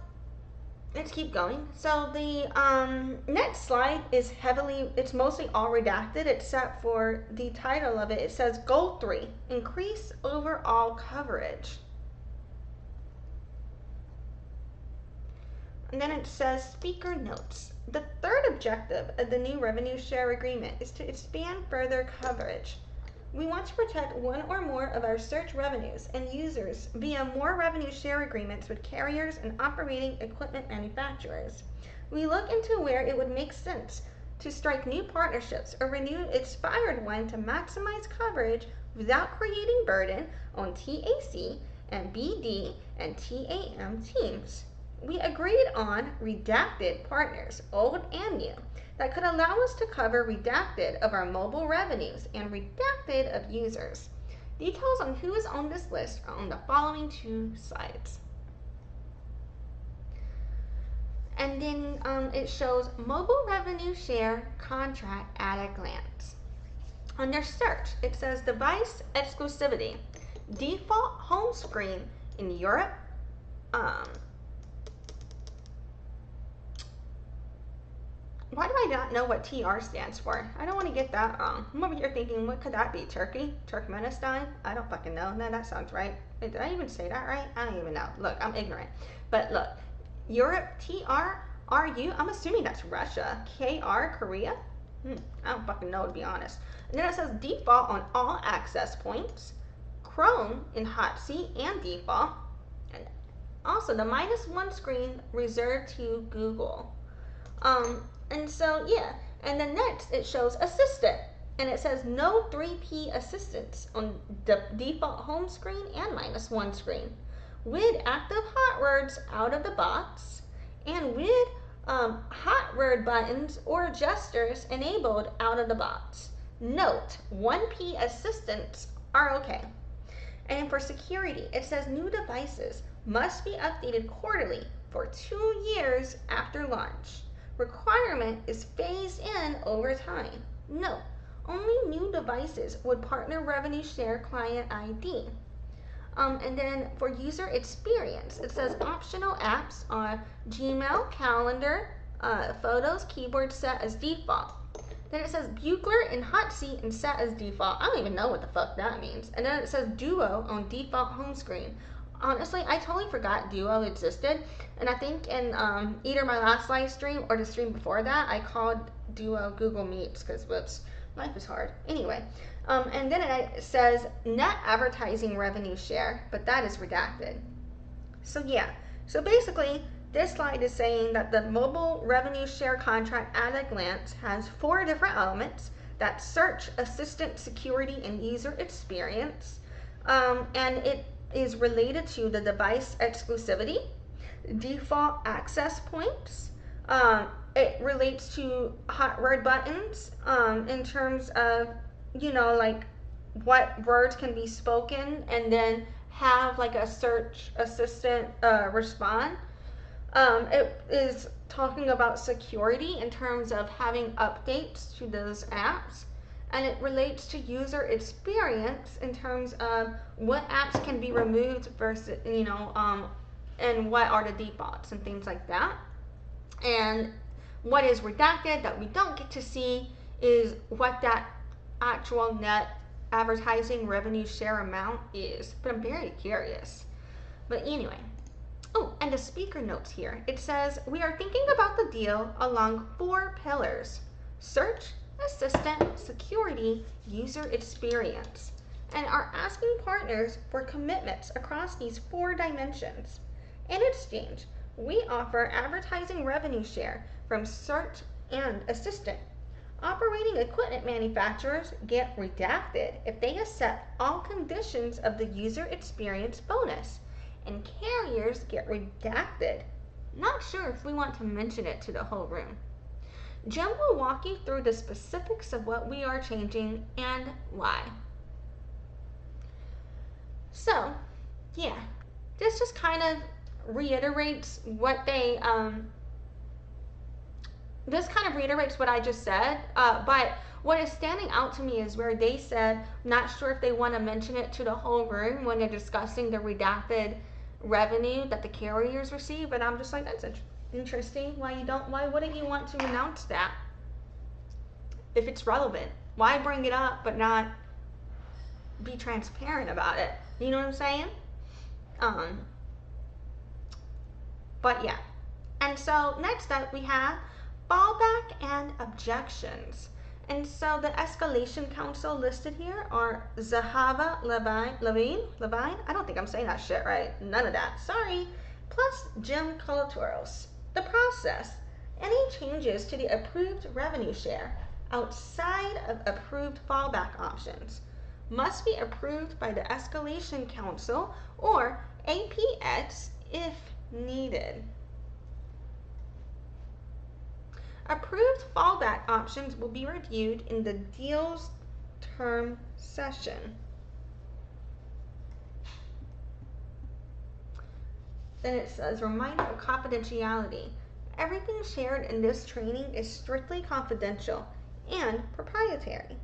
let's keep going. So the next slide is it's mostly all redacted except for the title of it. It says Goal 3, increase overall coverage. And then it says speaker notes. The third objective of the new revenue share agreement is to expand further coverage. We want to protect one or more of our search revenues and users via more revenue share agreements with carriers and operating equipment manufacturers. We look into where it would make sense to strike new partnerships or renew expired one to maximize coverage without creating burden on TAC and BD and TAM teams. We agreed on redacted partners, old and new, that could allow us to cover redacted of our mobile revenues and redacted of users. Details on who is on this list are on the following 2 slides. And then it shows mobile revenue share contract at a glance. Under search, it says device exclusivity, default home screen in Europe, why do I not know what TR stands for? I don't want to get that wrong. I'm over here thinking, what could that be? Turkey? Turkmenistan? I don't fucking know. No, that sounds right. Did I even say that right? I don't even know. Look, I'm ignorant. But look, Europe, TRRU, I'm assuming that's Russia. KR, Korea? I don't fucking know, to be honest. And then it says default on all access points. Chrome in hot seat and default. And also the -1 screen reserved to Google. And so, yeah, and then next it shows assistant, and it says no 3P assistance on the default home screen and -1 screen, with active hot words out of the box, and with hot word buttons or gestures enabled out of the box. Note, 1P assistants are okay. And for security, it says new devices must be updated quarterly for 2 years after launch. Requirement is phased in over time. No, only new devices would partner revenue share client ID. And then for user experience, it says optional apps are Gmail, calendar, photos, keyboard set as default. Then it says Buchler in hot seat and set as default. I don't even know what the fuck that means. And then it says Duo on default home screen. Honestly, I totally forgot Duo existed, and I think in either my last live stream or the stream before that, I called Duo Google Meets, because whoops, life is hard. Anyway, and then it says net advertising revenue share, but that is redacted. So yeah, so basically, this slide is saying that the mobile revenue share contract at a glance has 4 different elements. That's search, assistant, security, and user experience, and it is related to the device exclusivity, default access points. It relates to hot word buttons in terms of, you know, like what words can be spoken and then have like a search assistant respond. It is talking about security in terms of having updates to those apps. and it relates to user experience in terms of what apps can be removed versus, and what are the defaults and things like that. And what is redacted that we don't get to see is what that actual net advertising revenue share amount is. But I'm very curious. But anyway. Oh, and the speaker notes here. It says, we are thinking about the deal along 4 pillars: search, assistant, security, user experience, and are asking partners for commitments across these 4 dimensions. In exchange, we offer advertising revenue share from search and assistant. Operating equipment manufacturers get redacted if they accept all conditions of the user experience bonus, and carriers get redacted. Not sure if we want to mention it to the whole room. Jim will walk you through the specifics of what we are changing and why. So, yeah, this just kind of reiterates what they, this kind of reiterates what I just said, but what is standing out to me is where they said, not sure if they want to mention it to the whole room when they're discussing the redacted revenue that the carriers receive, and I'm just like, that's interesting. Why wouldn't you want to announce that if it's relevant? Why bring it up but not be transparent about it? You know what I'm saying? But yeah. And so next up we have fallback and objections. And so the escalation council listed here are Zahava Levine, I don't think I'm saying that shit right, none of that, sorry, plus Jim Kalaturos. The process: any changes to the approved revenue share outside of approved fallback options must be approved by the escalation council or APX if needed. Approved fallback options will be reviewed in the deal's term session. Then it says, reminder of confidentiality. Everything shared in this training is strictly confidential and proprietary.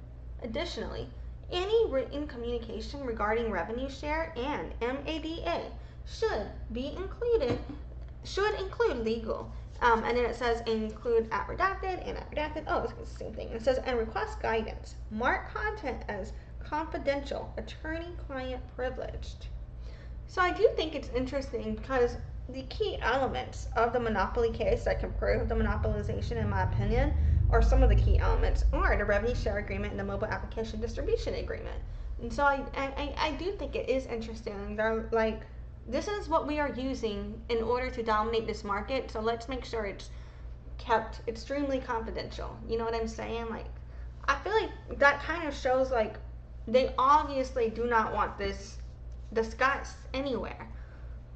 Additionally, any written communication regarding revenue share and MADA should include legal. And then it says include at redacted and at redacted. Oh, it's the same thing. It says and request guidance. Mark content as confidential, attorney-client privileged. So I do think it's interesting because the key elements of the monopoly case that can prove the monopolization, in my opinion, or some of the key elements, are the revenue share agreement and the mobile application distribution agreement. And so I do think it is interesting. They're like, this is what we are using in order to dominate this market, so let's make sure it's kept extremely confidential. You know what I'm saying? Like, I feel like that kind of shows like they obviously do not want this discussed anywhere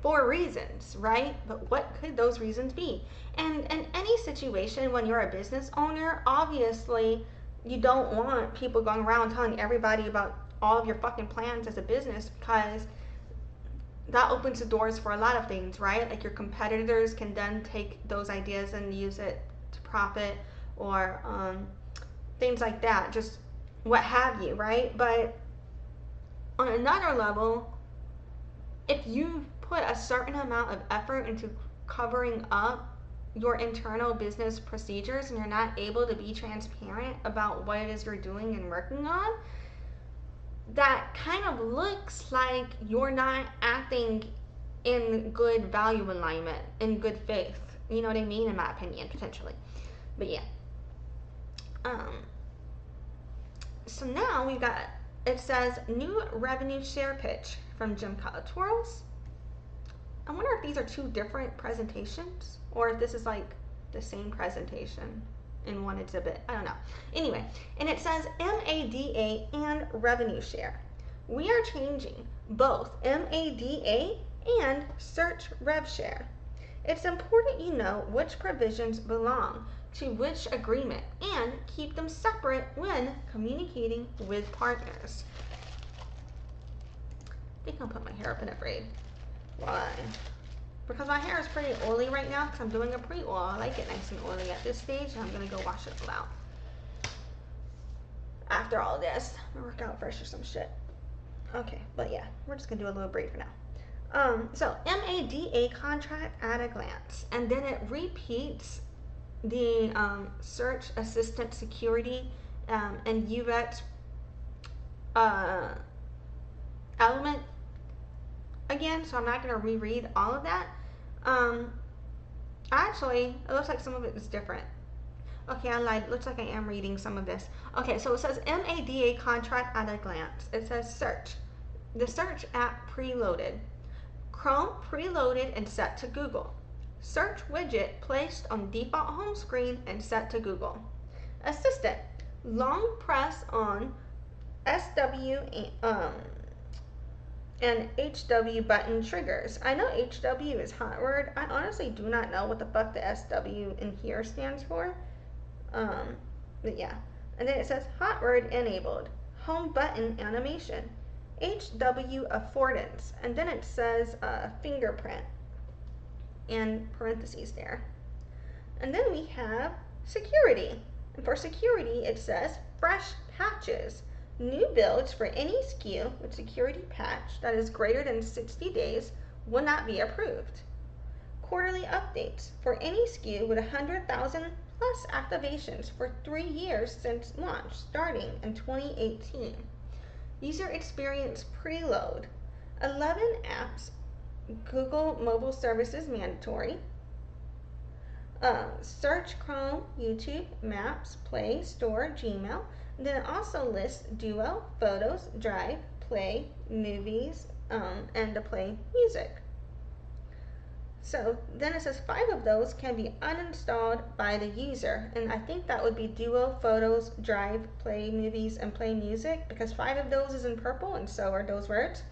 for reasons, right? But what could those reasons be? And in any situation when you're a business owner, obviously you don't want people going around telling everybody about all of your fucking plans as a business, because that opens the doors for a lot of things, right? Like your competitors can then take those ideas and use it to profit, or things like that, just what have you, right? But on another level, if you put a certain amount of effort into covering up your internal business procedures and you're not able to be transparent about what it is you're doing and working on, that kind of looks like you're not acting in good value alignment, in good faith. You know what I mean? In my opinion, potentially. But yeah. So now we've got, it says new revenue share pitch from Jim Kalaturos. I wonder if these are 2 different presentations or if this is like the same presentation in one exhibit. I don't know. Anyway, and it says MADA and revenue share. We are changing both MADA and search rev share. It's important you know which provisions belong to which agreement and keep them separate when communicating with partners. I think I'll put my hair up in a braid. Why? Because my hair is pretty oily right now because I'm doing a pre-oil. I like it nice and oily at this stage, and I'm going to go wash it all out. after all this. I'm gonna work out first or some shit. Okay, but yeah, we're just gonna do a little break for now. So MADA contract at a glance, and then it repeats the search assistant security and UX element again, so I'm not going to reread all of that. Actually, it looks like some of it is different. Okay, I lied. It looks like I am reading some of this. Okay, so it says MADA contract at a glance. It says search. The search app preloaded. Chrome preloaded and set to Google. Search widget placed on default home screen and set to Google. Assistant. Long press on SW and HW button triggers. I know HW is hot word. I honestly do not know what the fuck the SW in here stands for. But yeah. And then it says hot word enabled. Home button animation. HW affordance. And then it says fingerprint in parentheses there. And then we have security. And for security, it says fresh patches. New builds for any SKU with security patch that is greater than 60 days will not be approved. Quarterly updates for any SKU with 100,000 plus activations for 3 years since launch, starting in 2018. User experience preload. 11 apps. Google mobile services mandatory. Search Chrome, YouTube, Maps, Play, Store, Gmail. And then it also lists Duo, Photos, Drive, Play, Movies, and to play music. So then it says 5 of those can be uninstalled by the user. And I think that would be Duo, Photos, Drive, Play, Movies, and Play Music, because 5 of those is in purple and so are those words.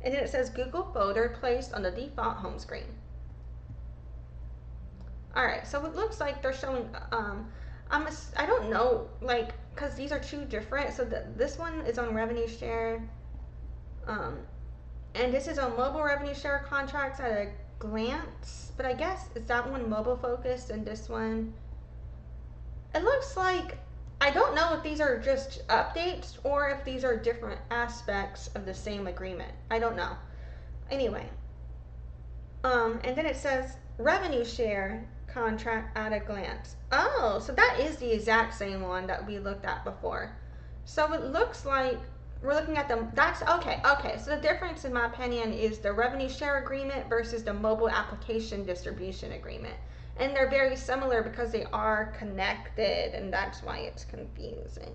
And then it says Google folder placed on the default home screen. Alright, so it looks like they're showing, I don't know, like, because these are 2 different. So this one is on revenue share, and this is on mobile revenue share contracts at a glance. But I guess, is that one mobile focused and this one, it looks like, I don't know if these are just updates or if these are different aspects of the same agreement. I don't know. Anyway, and then it says revenue share contract at a glance. Oh, so that is the exact same one that we looked at before. So it looks like we're looking at them. That's okay. So the difference, in my opinion, is the revenue share agreement versus the mobile application distribution agreement. And they're very similar because they are connected, and that's why it's confusing.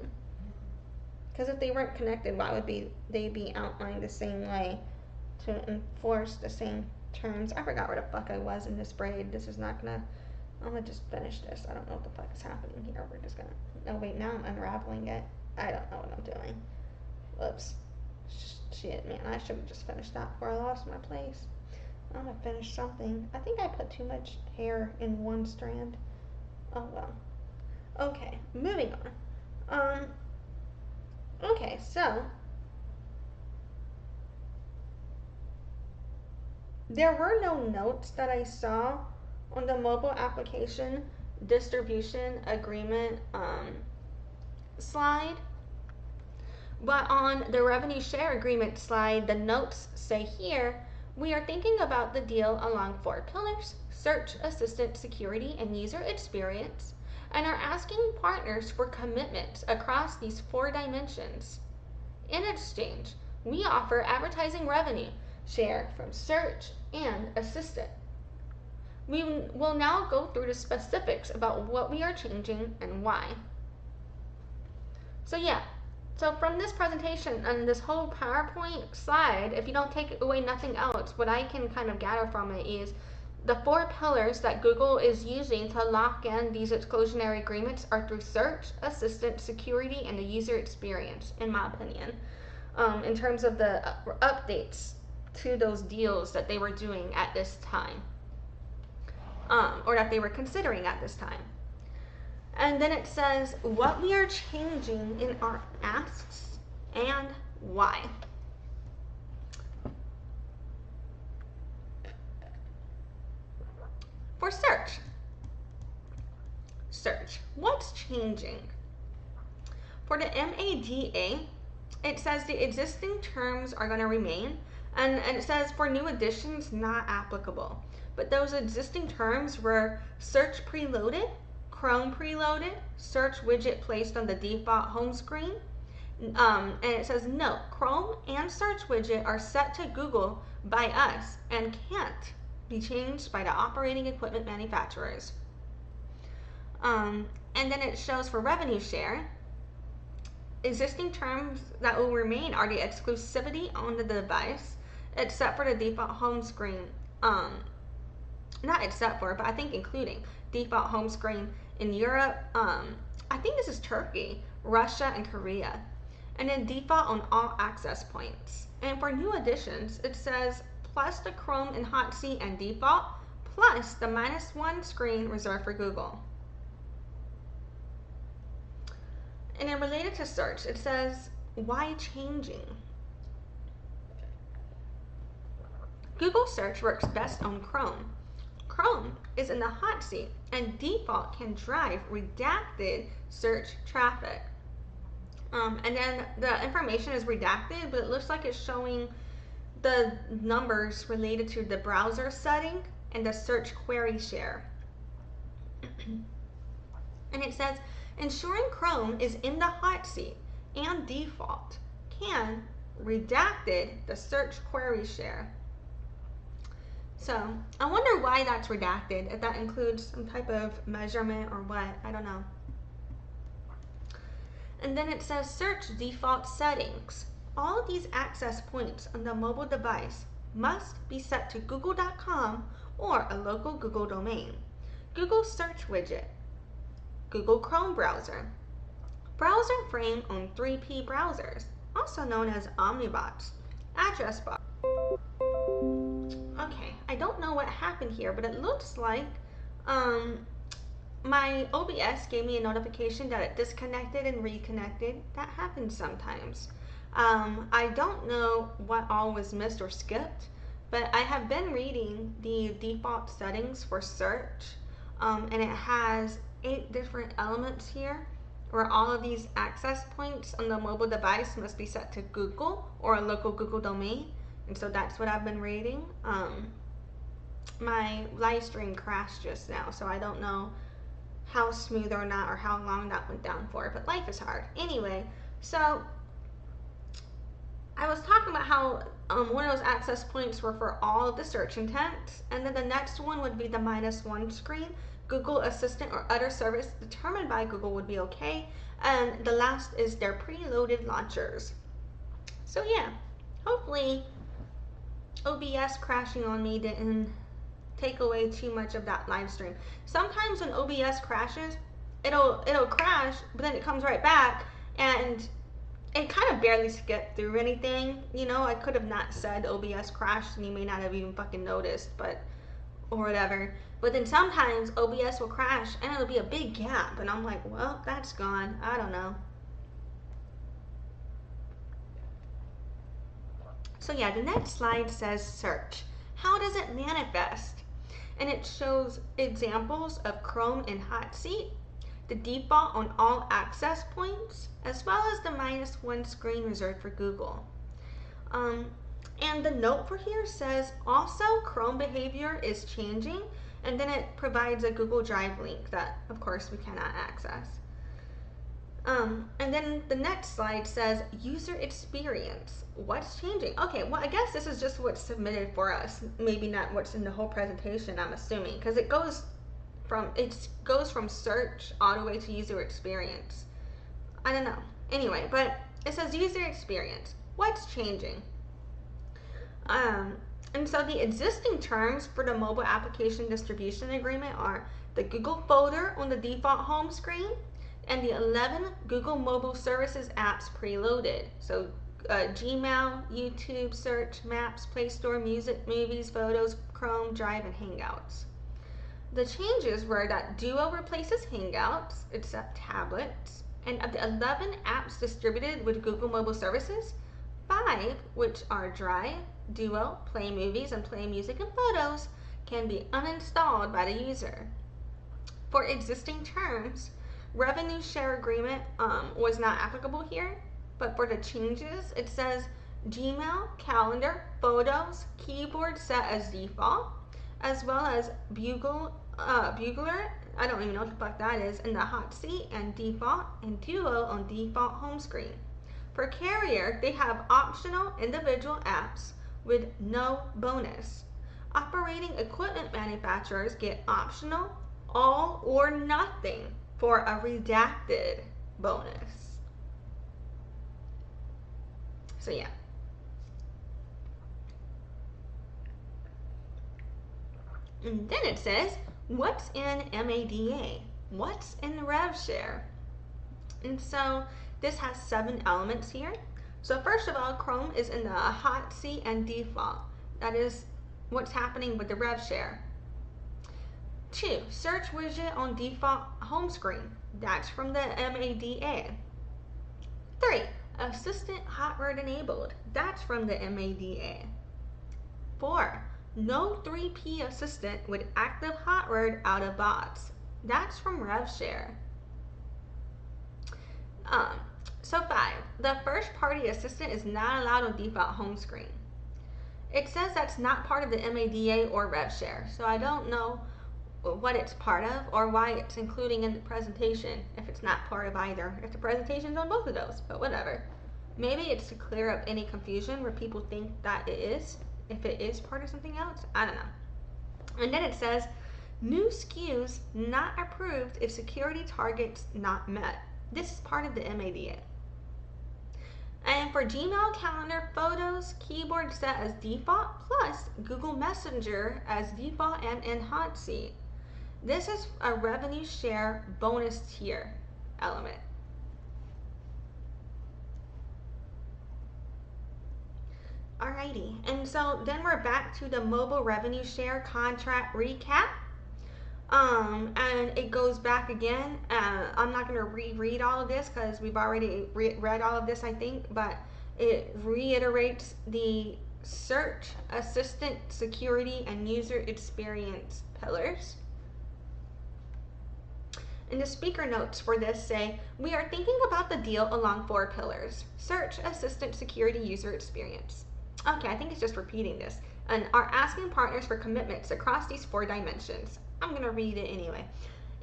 Because if they weren't connected, why would they be outlined the same way to enforce the same terms? I forgot where the fuck I was in this braid. This is not gonna, I'm gonna just finish this. I don't know what the fuck is happening here. We're just gonna, oh wait, now I'm unraveling it. I don't know what I'm doing. Whoops. Shit, man, I should have just finished that before I lost my place. I'm gonna finish something. I think I put too much hair in one strand. Oh well. Okay, moving on. Okay, so there were no notes that I saw on the mobile application distribution agreement slide. But on the revenue share agreement slide, the notes say here, we are thinking about the deal along 4 pillars: search, assistant, security, and user experience, and are asking partners for commitments across these 4 dimensions. In exchange, we offer advertising revenue share from search and assistant. We will now go through the specifics about what we are changing and why. So yeah. So from this presentation and this whole PowerPoint slide, if you don't take away nothing else, what I can kind of gather from it is the 4 pillars that Google is using to lock in these exclusionary agreements are through search, assistant, security, and the user experience, in my opinion, in terms of the updates to those deals that they were doing at this time, or that they were considering at this time. And then it says what we are changing in our asks and why. For search, what's changing? For the MADA, it says the existing terms are going to remain, and it says for new additions, not applicable. But those existing terms were search preloaded, Chrome preloaded, search widget placed on the default home screen. And it says, note, Chrome and search widget are set to Google by us and can't be changed by the operating equipment manufacturers. And then it shows for revenue share, existing terms that will remain are the exclusivity on the device, except for the default home screen. Not except for, but I think including default home screen in Europe. I think this is Turkey, Russia, and Korea. And then default on all access points. And for new additions, it says plus the Chrome and hot seat and default, plus the -1 screen reserved for Google. And then related to search, it says, why changing? Google search works best on Chrome. Chrome is in the hot seat and default can drive redacted search traffic. And then the information is redacted, but it looks like it's showing the numbers related to the browser setting and the search query share. And it says, ensuring Chrome is in the hot seat and default can redacted the search query share. So I wonder why that's redacted, if that includes some type of measurement or what, I don't know. And then it says search default settings. All of these access points on the mobile device must be set to google.com or a local Google domain. Google search widget, Google Chrome browser, browser frame on 3P browsers, also known as omnibots, address bar. Okay, I don't know what happened here, but it looks like my OBS gave me a notification that it disconnected and reconnected. That happens sometimes. I don't know what all was missed or skipped, but I have been reading the default settings for search, and it has 8 different elements here where all of these access points on the mobile device must be set to Google or a local Google domain. And so that's what I've been reading. My live stream crashed just now, so I don't know how smooth or not or how long that went down for, but life is hard. Anyway, so I was talking about how one of those access points were for all of the search intents, and then the next one would be the -1 screen. Google Assistant or other service determined by Google would be okay, and the last is their preloaded launchers. So yeah, hopefully OBS crashing on me didn't take away too much of that live stream. Sometimes when OBS crashes, it'll crash, but then it comes right back, and it kind of barely skipped through anything. You know, I could have not said OBS crashed and you may not have even fucking noticed, but or whatever. But then sometimes OBS will crash and it'll be a big gap, and I'm like, well, that's gone. I don't know. So yeah, the next slide says search. How does it manifest? And it shows examples of Chrome and hot seat, the default on all access points, as well as the -1 screen reserved for Google. And the note for here says also Chrome behavior is changing, and then it provides a Google Drive link that of course we cannot access. And then the next slide says user experience. What's changing? Okay, well, I guess this is just what's submitted for us. Maybe not what's in the whole presentation, I'm assuming, because it goes from search all the way to user experience. I don't know. Anyway, but it says user experience. What's changing? And so the existing terms for the mobile application distribution agreement are the Google folder on the default home screen, and the 11 Google Mobile Services apps preloaded. So Gmail, YouTube, Search, Maps, Play Store, Music, Movies, Photos, Chrome, Drive, and Hangouts. The changes were that Duo replaces Hangouts, except tablets, and of the 11 apps distributed with Google Mobile Services, 5, which are Drive, Duo, Play Movies, and Play Music and Photos, can be uninstalled by the user. For existing terms, revenue share agreement was not applicable here, but for the changes, it says Gmail, calendar, photos, keyboard set as default, as well as bugler, I don't even know what the fuck that is, in the hot seat and default, and duo on default home screen. For carrier, they have optional individual apps with no bonus. Operating equipment manufacturers get optional, all or nothing for a redacted bonus. So yeah. And then it says, what's in MADA? What's in rev share? And so this has 7 elements here. So first of all, Chrome is in the hot seat and default. That is what's happening with the rev share. 2, search widget on default home screen. That's from the MADA. 3, assistant hot word enabled. That's from the MADA. 4, no 3P assistant with active hot word out of box. That's from RevShare. So 5, the first party assistant is not allowed on default home screen. It says that's not part of the MADA or RevShare, so I don't know what it's part of or why it's including in the presentation if it's not part of either, if the presentation's on both of those, but whatever. Maybe it's to clear up any confusion where people think that it is, if it is part of something else, I don't know. And then it says, new SKUs not approved if security targets not met. This is part of the MADA. And for Gmail, calendar, photos, keyboard set as default, plus Google Messenger as default and in hot seat. This is a revenue share bonus tier element. Alrighty, and so then we're back to the mobile revenue share contract recap. And it goes back again. I'm not going to reread all of this because we've already read all of this, I think, but it reiterates the search, assistant, security, and user experience pillars. And the speaker notes for this say, we are thinking about the deal along 4 pillars: search, assistant, security, user experience. Okay, I think it's just repeating this. And are asking partners for commitments across these 4 dimensions. I'm going to read it anyway.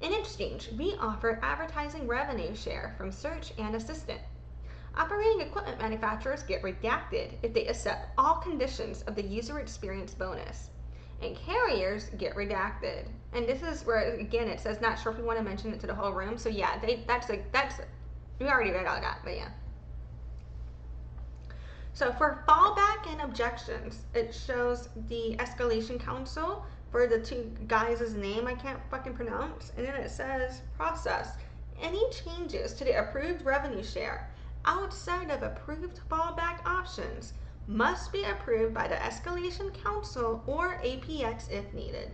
In exchange, we offer advertising revenue share from search and assistant. Operating equipment manufacturers get redacted if they accept all conditions of the user experience bonus. And carriers get redacted. And this is where, again, it says not sure if we want to mention it to the whole room. So yeah, we already read all that, but yeah. So for fallback and objections, it shows the escalation council for the 2 guys' name I can't fucking pronounce. And then it says process. Any changes to the approved revenue share outside of approved fallback options must be approved by the escalation council or APX if needed.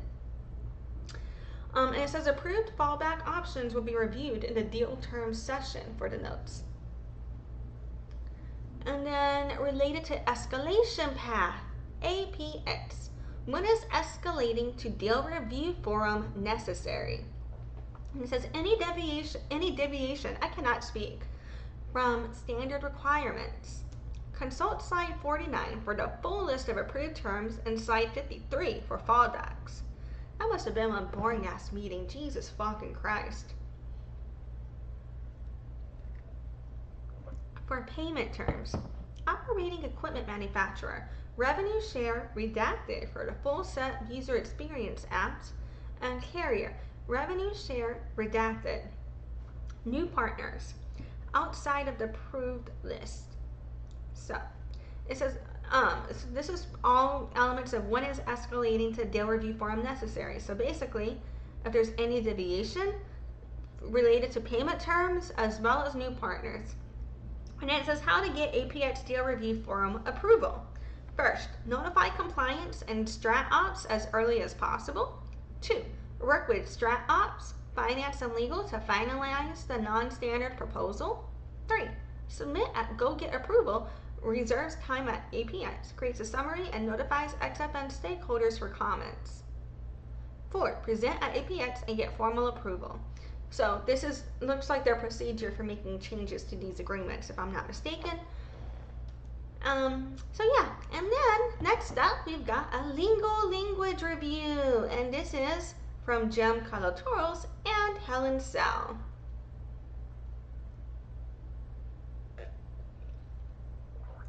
And it says approved fallback options will be reviewed in the deal terms session for the notes. And then related to escalation path, APX. When is escalating to deal review forum necessary? And it says any deviation, I cannot speak, from standard requirements. Consult slide 49 for the full list of approved terms and slide 53 for fallbacks. That must have been one boring ass meeting, Jesus fucking Christ. For payment terms, operating equipment manufacturer, revenue share redacted for the full set user experience apps, and carrier, revenue share redacted. New partners, outside of the approved list. So, it says, this is all elements of when is escalating to deal review forum necessary. So basically, if there's any deviation related to payment terms as well as new partners. And then it says how to get APX deal review forum approval. First, notify compliance and strat ops as early as possible. 2, work with strat ops, finance, and legal to finalize the non-standard proposal. 3, submit at go get approval, reserves time at APX, creates a summary, and notifies XFN stakeholders for comments. 4, present at APX and get formal approval. So this looks like their procedure for making changes to these agreements, if I'm not mistaken. So yeah, and then next up we've got a legal language review, and this is from Jem Kalatoros and Helen Sell.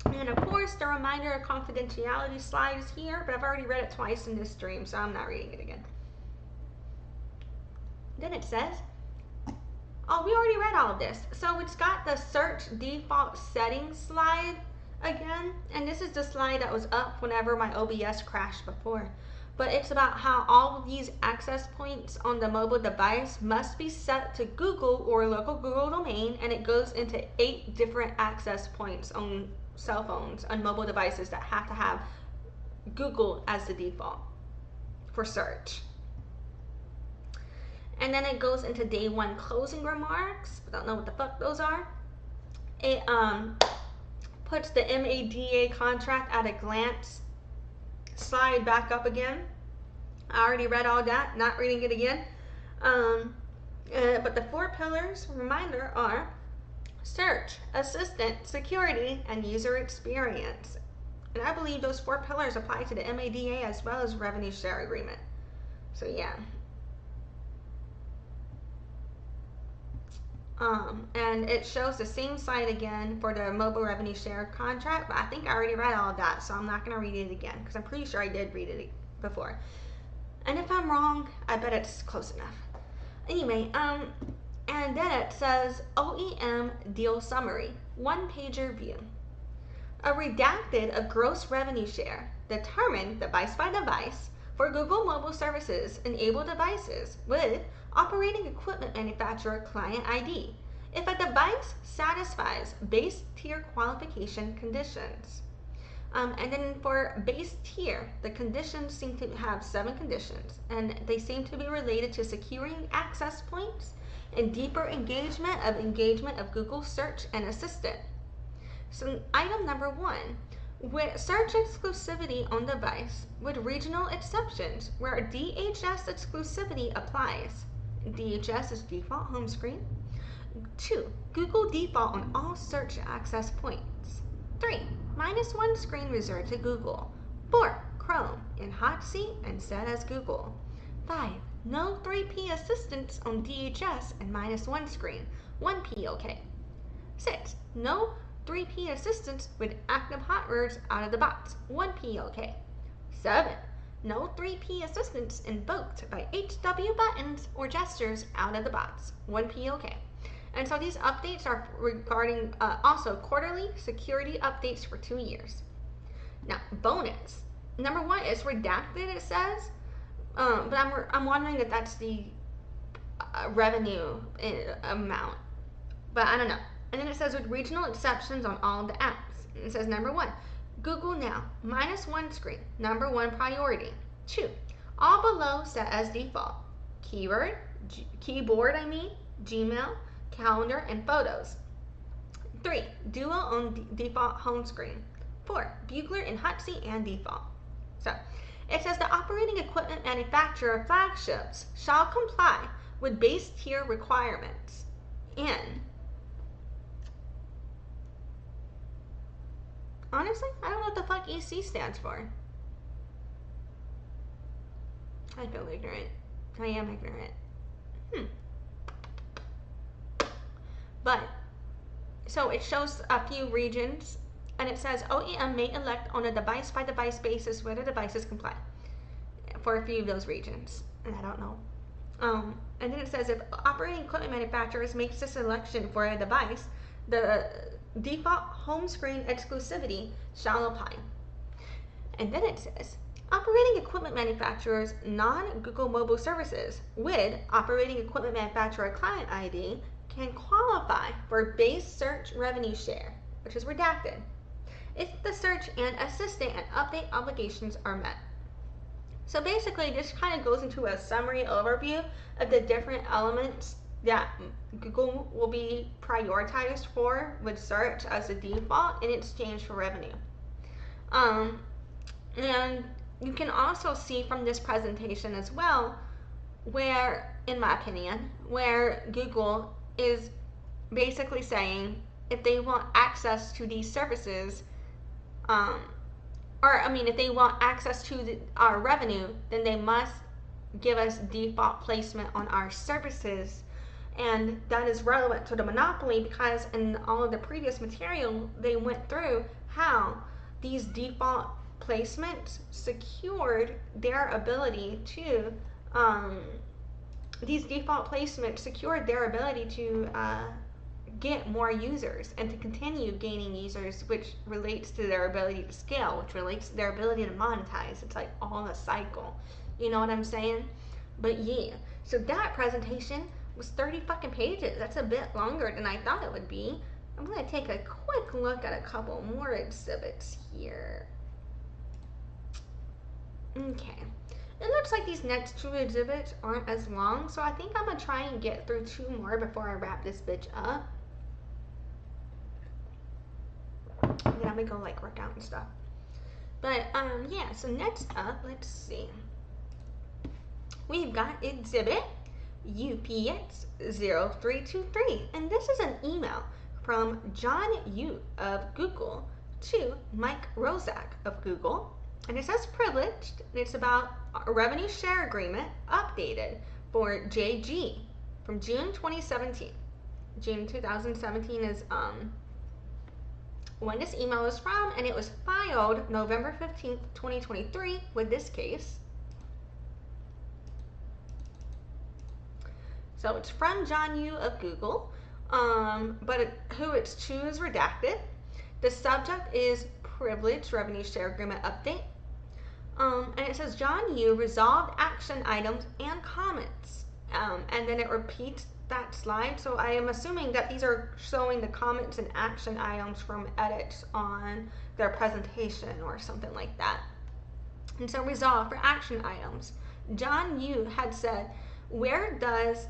And of course, the reminder of confidentiality slide is here, but I've already read it twice in this stream, so I'm not reading it again. Then it says, oh, we already read all of this. So it's got the search default settings slide again, and this is the slide that was up whenever my OBS crashed before. But it's about how all of these access points on the mobile device must be set to Google or a local Google domain, and it goes into 8 different access points on cell phones and mobile devices that have to have Google as the default for search. And then it goes into day 1 closing remarks. I don't know what the fuck those are. It puts the MADA contract at a glance slide back up again. I already read all that, not reading it again. But the 4 pillars, reminder, are search, assistant, security, and user experience. And I believe those 4 pillars apply to the MADA as well as revenue share agreement. So yeah. And it shows the same slide again for the mobile revenue share contract, but I think I already read all of that, so I'm not going to read it again because I'm pretty sure I did read it before. And if I'm wrong, I bet it's close enough. Anyway, and then it says OEM deal summary, 1-pager view. A redacted of gross revenue share determined device by device for Google mobile services enabled devices with operating equipment manufacturer client ID if a device satisfies base tier qualification conditions. And then for base tier, the conditions seem to have 7 conditions, and they seem to be related to securing access points and deeper engagement of Google search and assistant. So item number 1, with search exclusivity on device with regional exceptions where DHS exclusivity applies. DHS is default home screen. 2, Google default on all search access points. 3, -1 screen reserved to Google. 4, Chrome in hot seat and set as Google. 5, no 3P assistance on DHS and -1 screen, 1P OK. 6, no 3P assistance with active hot words out of the box, 1P OK. 7, no 3P assistance invoked by HW buttons or gestures out of the box, 1P OK. And so these updates are regarding also quarterly security updates for 2 years. Now, bonus. Number 1 is redacted, it says, but I'm wondering if that's the revenue amount, but I don't know. And then it says with regional exceptions on all of the apps. And it says number 1, Google Now, -1 screen, number 1 priority. 2, all below set as default. Keyboard, Gmail, calendar, and photos. 3, Duo on default home screen. 4, Bugler in hot seat and default. So it says the operating equipment manufacturer flagships shall comply with base tier requirements. And honestly, I don't know what the fuck EC stands for. I feel ignorant. I am ignorant. But, so it shows a few regions, and it says OEM may elect on a device-by-device basis whether devices comply for a few of those regions. And I don't know. And then it says if operating equipment manufacturers makes this selection for a device, the default home screen exclusivity shall apply. And then it says operating equipment manufacturers non-Google mobile services with operating equipment manufacturer client ID can qualify for base search revenue share, which is redacted, if the search and assistant and update obligations are met. So basically, this kind of goes into a summary overview of the different elements that Google will be prioritized for with search as a default in exchange for revenue. And you can also see from this presentation as well where in my opinion, where Google is basically saying if they want access to these services, if they want access to our revenue, then they must give us default placement on our services. And that is relevant to the monopoly because in all of the previous material, they went through how these default placements secured their ability to get more users and to continue gaining users, which relates to their ability to scale, which relates to their ability to monetize. It's like all a cycle. You know what I'm saying? But yeah, so that presentation was 30 fucking pages. That's a bit longer than I thought it would be. I'm going to take a quick look at a couple more exhibits here. Okay. It looks like these next two exhibits aren't as long, so I think I'm going to try and get through two more before I wrap this bitch up. And then I'm going to go like work out and stuff. But yeah, so next up, let's see. We've got exhibit UPX 0323, and this is an email from John Yoo of Google to Mike Roszak of Google, and it says privileged, and it's about a revenue share agreement updated for JG from June 2017. June 2017 is when this email is from, and it was filed November 15th, 2023 with this case. So it's from John Yoo of Google, but who it's to is redacted. The subject is privileged revenue share agreement update. And it says John Yoo resolved action items and comments. And then it repeats that slide. So I am assuming that these are showing the comments and action items from edits on their presentation or something like that. And so resolve for action items. John Yoo had said, where does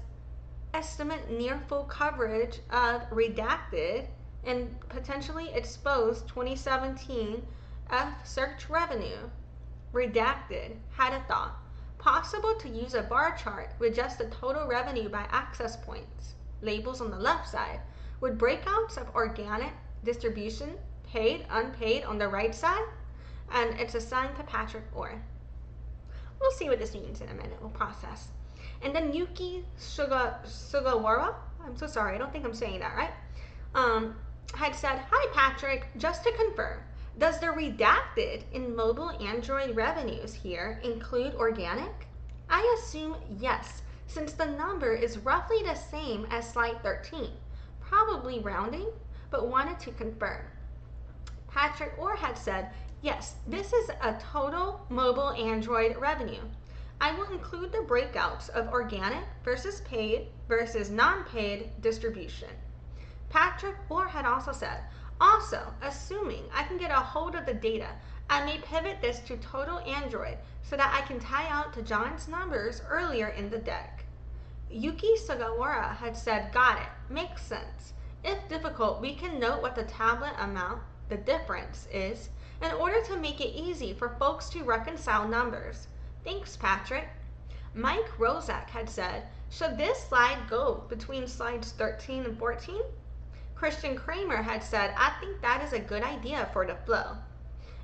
estimate near full coverage of redacted and potentially exposed 2017 F search revenue redacted had a thought possible to use a bar chart with just the total revenue by access points labels on the left side with breakouts of organic distribution paid unpaid on the right side, and it's assigned to Patrick Orr. We'll see what this means in a minute. We'll process. And then Yuki Sugawara, I'm so sorry, I don't think I'm saying that right, had said, hi Patrick, just to confirm, does the redacted in mobile Android revenues here include organic? I assume yes, since the number is roughly the same as slide 13, probably rounding, but wanted to confirm. Patrick Orr had said, yes, this is a total mobile Android revenue. I will include the breakouts of organic versus paid versus non-paid distribution. Patrick Orr had also said, also, assuming I can get a hold of the data, I may pivot this to total Android so that I can tie out to John's numbers earlier in the deck. Yuki Sugawara had said, got it, makes sense. If difficult, we can note what the tablet amount, the difference, is in order to make it easy for folks to reconcile numbers. Thanks, Patrick. Mike Roszak had said, should this slide go between slides 13 and 14? Christian Kramer had said, I think that is a good idea for the flow.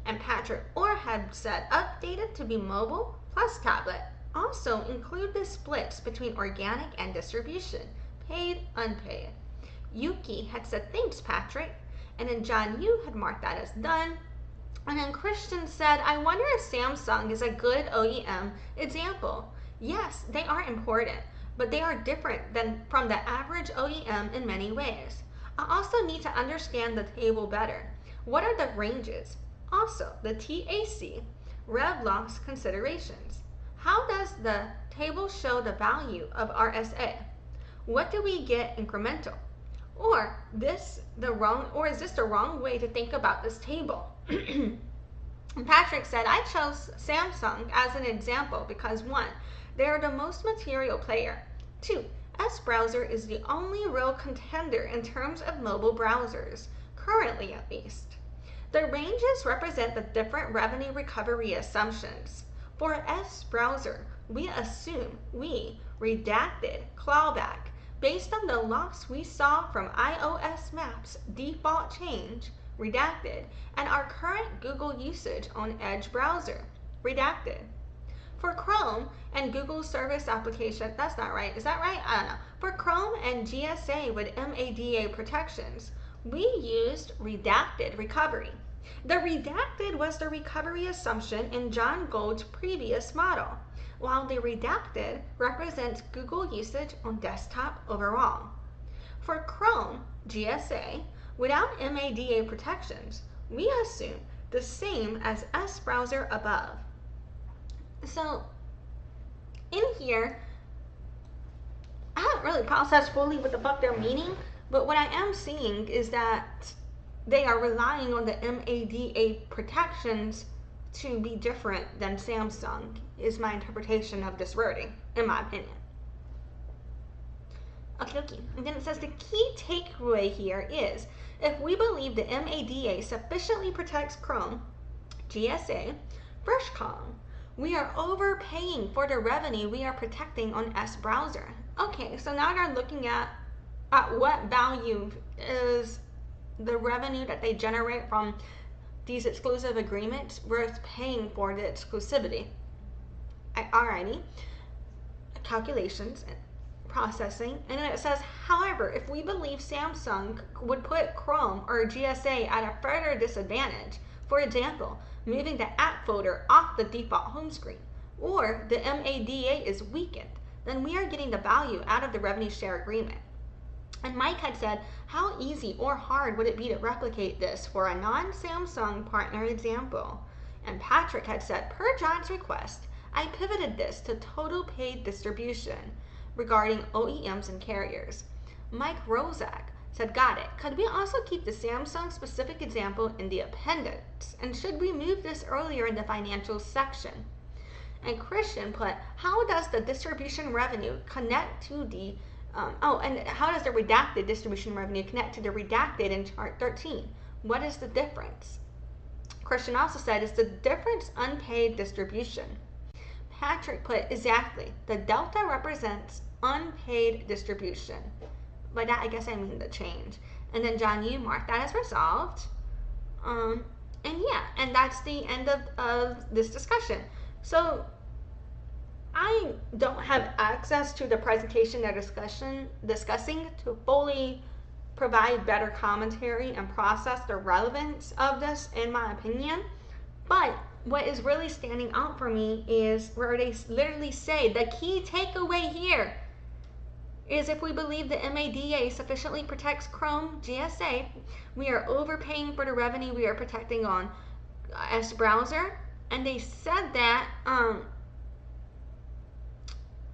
And Patrick Orr had said, updated to be mobile plus tablet. Also include the splits between organic and distribution, paid, unpaid. Yuki had said, thanks, Patrick. And then John Yoo had marked that as done. And then Christian said, I wonder if Samsung is a good OEM example. Yes, they are important, but they are different from the average OEM in many ways. I also need to understand the table better. What are the ranges? Also, the TAC, rev loss considerations. How does the table show the value of RSA? What do we get incremental? Or is this the wrong way to think about this table? Patrick said, I chose Samsung as an example because 1, they are the most material player. 2, S-Browser is the only real contender in terms of mobile browsers, currently at least. The ranges represent the different revenue recovery assumptions. For S-Browser, we assume we redacted clawback based on the loss we saw from iOS Maps default change, redacted, and our current Google usage on Edge browser, redacted. For Chrome and Google Service Application, that's not right. Is that right? I don't know. For Chrome and GSA with MADA protections, we used redacted recovery. The redacted was the recovery assumption in John Gold's previous model, while the redacted represents Google usage on desktop overall. For Chrome, GSA, without MADA protections, we assume the same as S browser above. So in here, I haven't really processed fully what the fuck they're meaning, but what I am seeing is that they are relying on the MADA protections to be different than Samsung, is my interpretation of this wording, in my opinion. Okay. And then it says the key takeaway here is, if we believe the MADA sufficiently protects Chrome, GSA, first column, we are overpaying for the revenue we are protecting on S browser. Okay, so now they're looking at what value is the revenue that they generate from these exclusive agreements worth paying for the exclusivity. Alrighty, calculations, processing, and then it says, however, if we believe Samsung would put Chrome or GSA at a further disadvantage, for example, moving the app folder off the default home screen, or the MADA is weakened, then we are getting the value out of the revenue share agreement. And Mike had said, how easy or hard would it be to replicate this for a non-Samsung partner example? And Patrick had said, per John's request, I pivoted this to total paid distribution regarding OEMs and carriers. Mike Roszak said, got it. Could we also keep the Samsung specific example in the appendix? And should we move this earlier in the financial section? And Christian put, how does the distribution revenue connect to the, and how does the redacted distribution revenue connect to the redacted in chart 13? What is the difference? Christian also said, is the difference unpaid distribution? Patrick put, exactly. The delta represents unpaid distribution. By that, I guess I mean the change. And then John Yoo marked that as resolved. And yeah, and that's the end of this discussion. So I don't have access to the presentation they're discussing to fully provide better commentary and process the relevance of this, in my opinion. But what is really standing out for me is where they literally say the key takeaway here is, if we believe the MADA sufficiently protects Chrome GSA, we are overpaying for the revenue we are protecting on S browser. And they said that,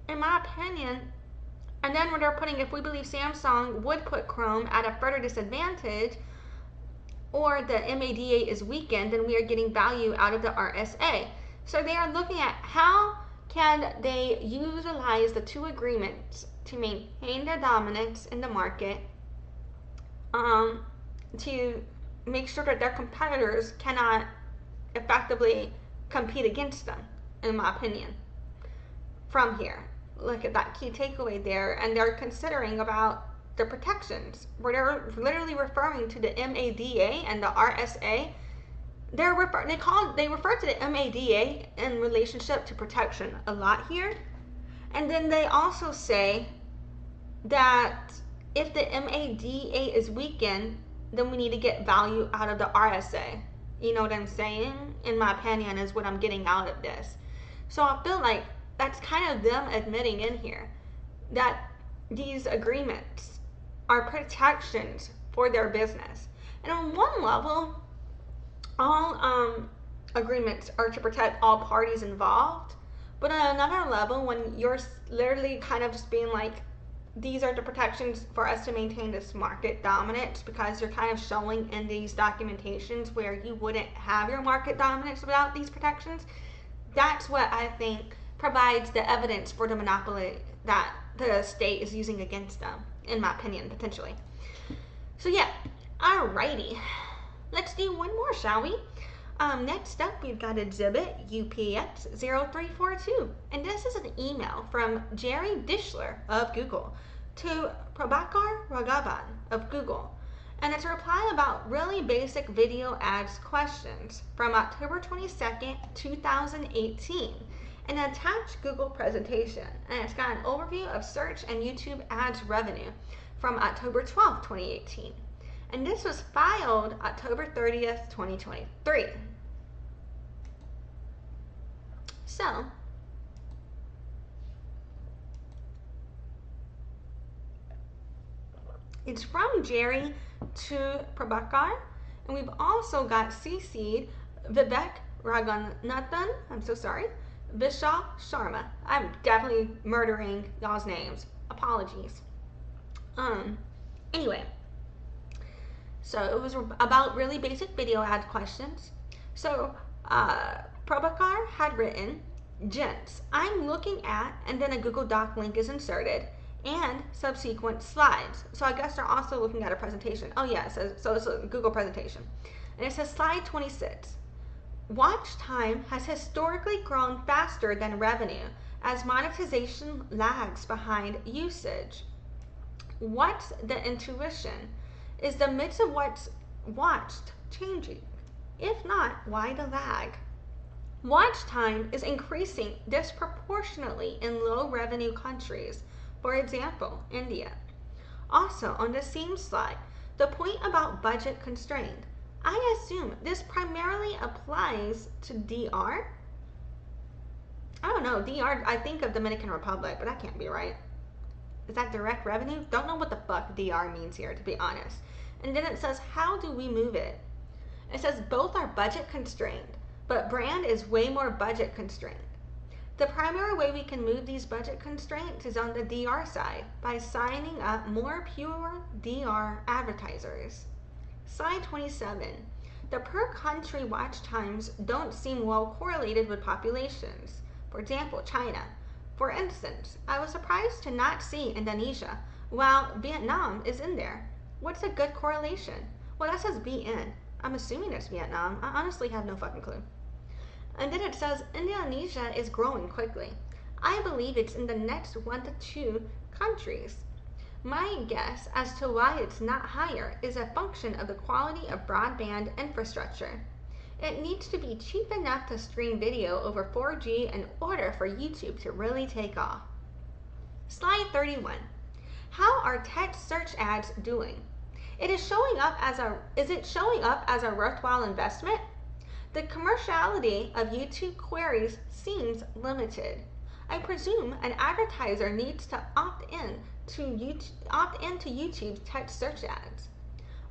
in my opinion, and then when they're putting, if we believe Samsung would put Chrome at a further disadvantage, or the MADA is weakened, then we are getting value out of the RSA. So they are looking at how can they utilize the two agreements to maintain their dominance in the market, to make sure that their competitors cannot effectively compete against them, in my opinion. From here, look at that key takeaway there, and they're considering about the protections, where they're literally referring to the MADA and the RSA. They refer to the MADA in relationship to protection a lot here. And then they also say that if the MADA is weakened, then we need to get value out of the RSA. You know what I'm saying? In my opinion, is what I'm getting out of this. So I feel like that's kind of them admitting in here that these agreements are protections for their business. And on one level, all agreements are to protect all parties involved. But on another level, when you're literally kind of just being like, these are the protections for us to maintain this market dominance, because you're kind of showing in these documentations where you wouldn't have your market dominance without these protections, that's what I think provides the evidence for the monopoly that the state is using against them, in my opinion, potentially. So yeah, alrighty. Let's do one more, shall we? Next up, we've got exhibit UPX 0342, and this is an email from Jerry Dischler of Google to Prabhakar Raghavan of Google, and it's a reply about really basic video ads questions from October 22nd, 2018, an attached Google presentation, and it's got an overview of search and YouTube ads revenue from October 12th, 2018. And this was filed October 30th, 2023. So, it's from Jerry to Prabhakar, and we've also got CC'd Vivek Raghunathan, I'm so sorry, Vishal Sharma. I'm definitely murdering y'all's names. Apologies. Anyway. So it was about really basic video ad questions. So Prabhakar had written, gents, I'm looking at, and then a Google Doc link is inserted, and subsequent slides. So I guess they're also looking at a presentation. Oh yeah, so it's a Google presentation. And it says slide 26. Watch time has historically grown faster than revenue as monetization lags behind usage. What's the intuition? Is the mix of what's watched changing? If not, why the lag? Watch time is increasing disproportionately in low revenue countries, for example, India. Also, on the same slide, the point about budget constrained. I assume this primarily applies to DR? I don't know, DR, I think of Dominican Republic, but that can't be right. Is that direct revenue? Don't know what the fuck DR means here, to be honest. And then it says, how do we move it? It says both are budget constrained, but brand is way more budget constrained. The primary way we can move these budget constraints is on the DR side, by signing up more pure DR advertisers. Slide 27. The per country watch times don't seem well correlated with populations. For example, China. For instance, I was surprised to not see Indonesia, while Vietnam is in there. What's a good correlation? Well, that says BN. I'm assuming it's Vietnam. I honestly have no fucking clue. And then it says Indonesia is growing quickly. I believe it's in the next 1 to 2 countries. My guess as to why it's not higher is a function of the quality of broadband infrastructure. It needs to be cheap enough to stream video over 4G in order for YouTube to really take off. Slide 31. How are text search ads doing? Is it showing up as a worthwhile investment? The commerciality of YouTube queries seems limited. I presume an advertiser needs to opt into YouTube's text search ads.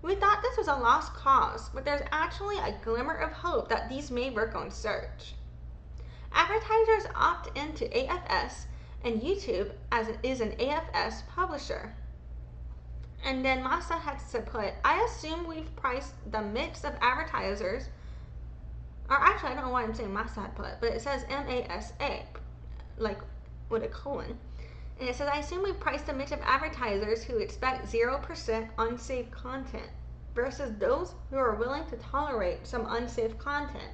We thought this was a lost cause, but there's actually a glimmer of hope that these may work on search. Advertisers opt into AFS, and YouTube is an AFS publisher. And then Masa had to put, I assume we've priced the mix of advertisers, or actually I don't know why I'm saying Masa had put, but it says MASA, like with a colon. And it says, I assume we've priced the mix of advertisers who expect 0% unsafe content versus those who are willing to tolerate some unsafe content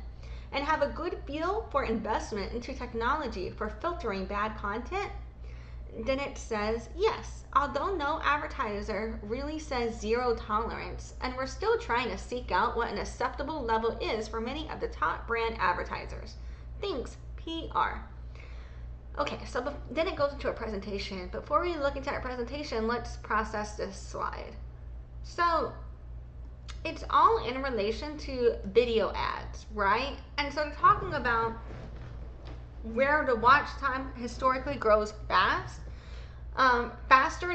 and have a good feel for investment into technology for filtering bad content. Then it says, yes, although no advertiser really says zero tolerance, and we're still trying to seek out what an acceptable level is for many of the top brand advertisers. Thanks, PR. Okay, so then it goes into a presentation. Before we look into our presentation, let's process this slide. So it's all in relation to video ads, right? And so they're talking about where the watch time historically grows faster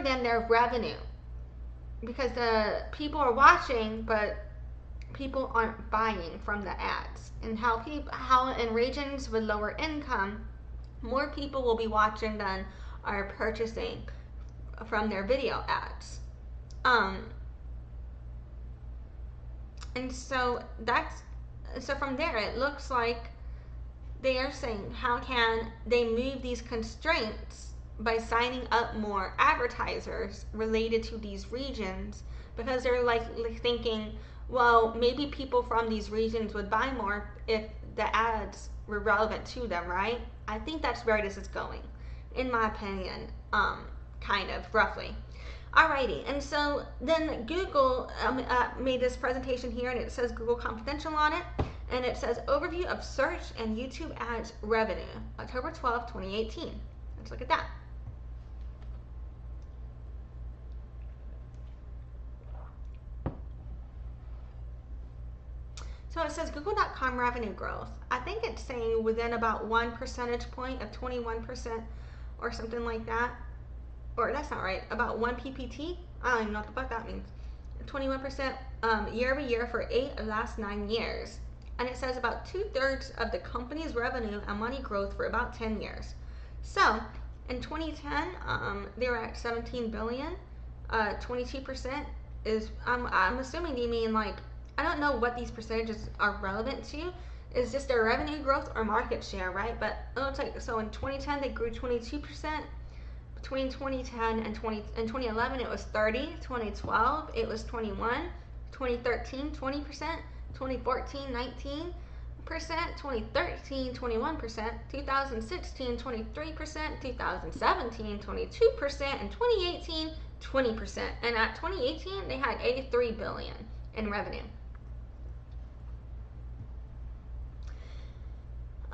than their revenue, because the people are watching, but people aren't buying from the ads, and how in regions with lower income, more people will be watching than are purchasing from their video ads. And so from there, it looks like they are saying, how can they move these constraints by signing up more advertisers related to these regions? Because they're like thinking, well, maybe people from these regions would buy more if the ads were relevant to them, right? I think that's where this is going, in my opinion, kind of, roughly. Alrighty, and so then Google made this presentation here, and it says Google Confidential on it, and it says Overview of Search and YouTube Ads Revenue, October 12, 2018. Let's look at that. So it says Google.com revenue growth. I think it's saying within about 1 percentage point of 21% or something like that. Or that's not right, about 1 PPT. I don't even know what the fuck that means. 21% year over year for 8 of the last 9 years. And it says about 2/3 of the company's revenue and money growth for about 10 years. So in 2010, they were at 17 billion. 22% is, I'm assuming they mean like, I don't know what these percentages are relevant to. Is just their revenue growth or market share, right? But it looks like, so in 2010 they grew 22%. Between 2010 and 2011 it was 30, 2012 it was 21, 2013 20%, 2014 19%, 2013 21%, 2016 23%, 2017 22%, and 2018 20%. And at 2018 they had 83 billion in revenue.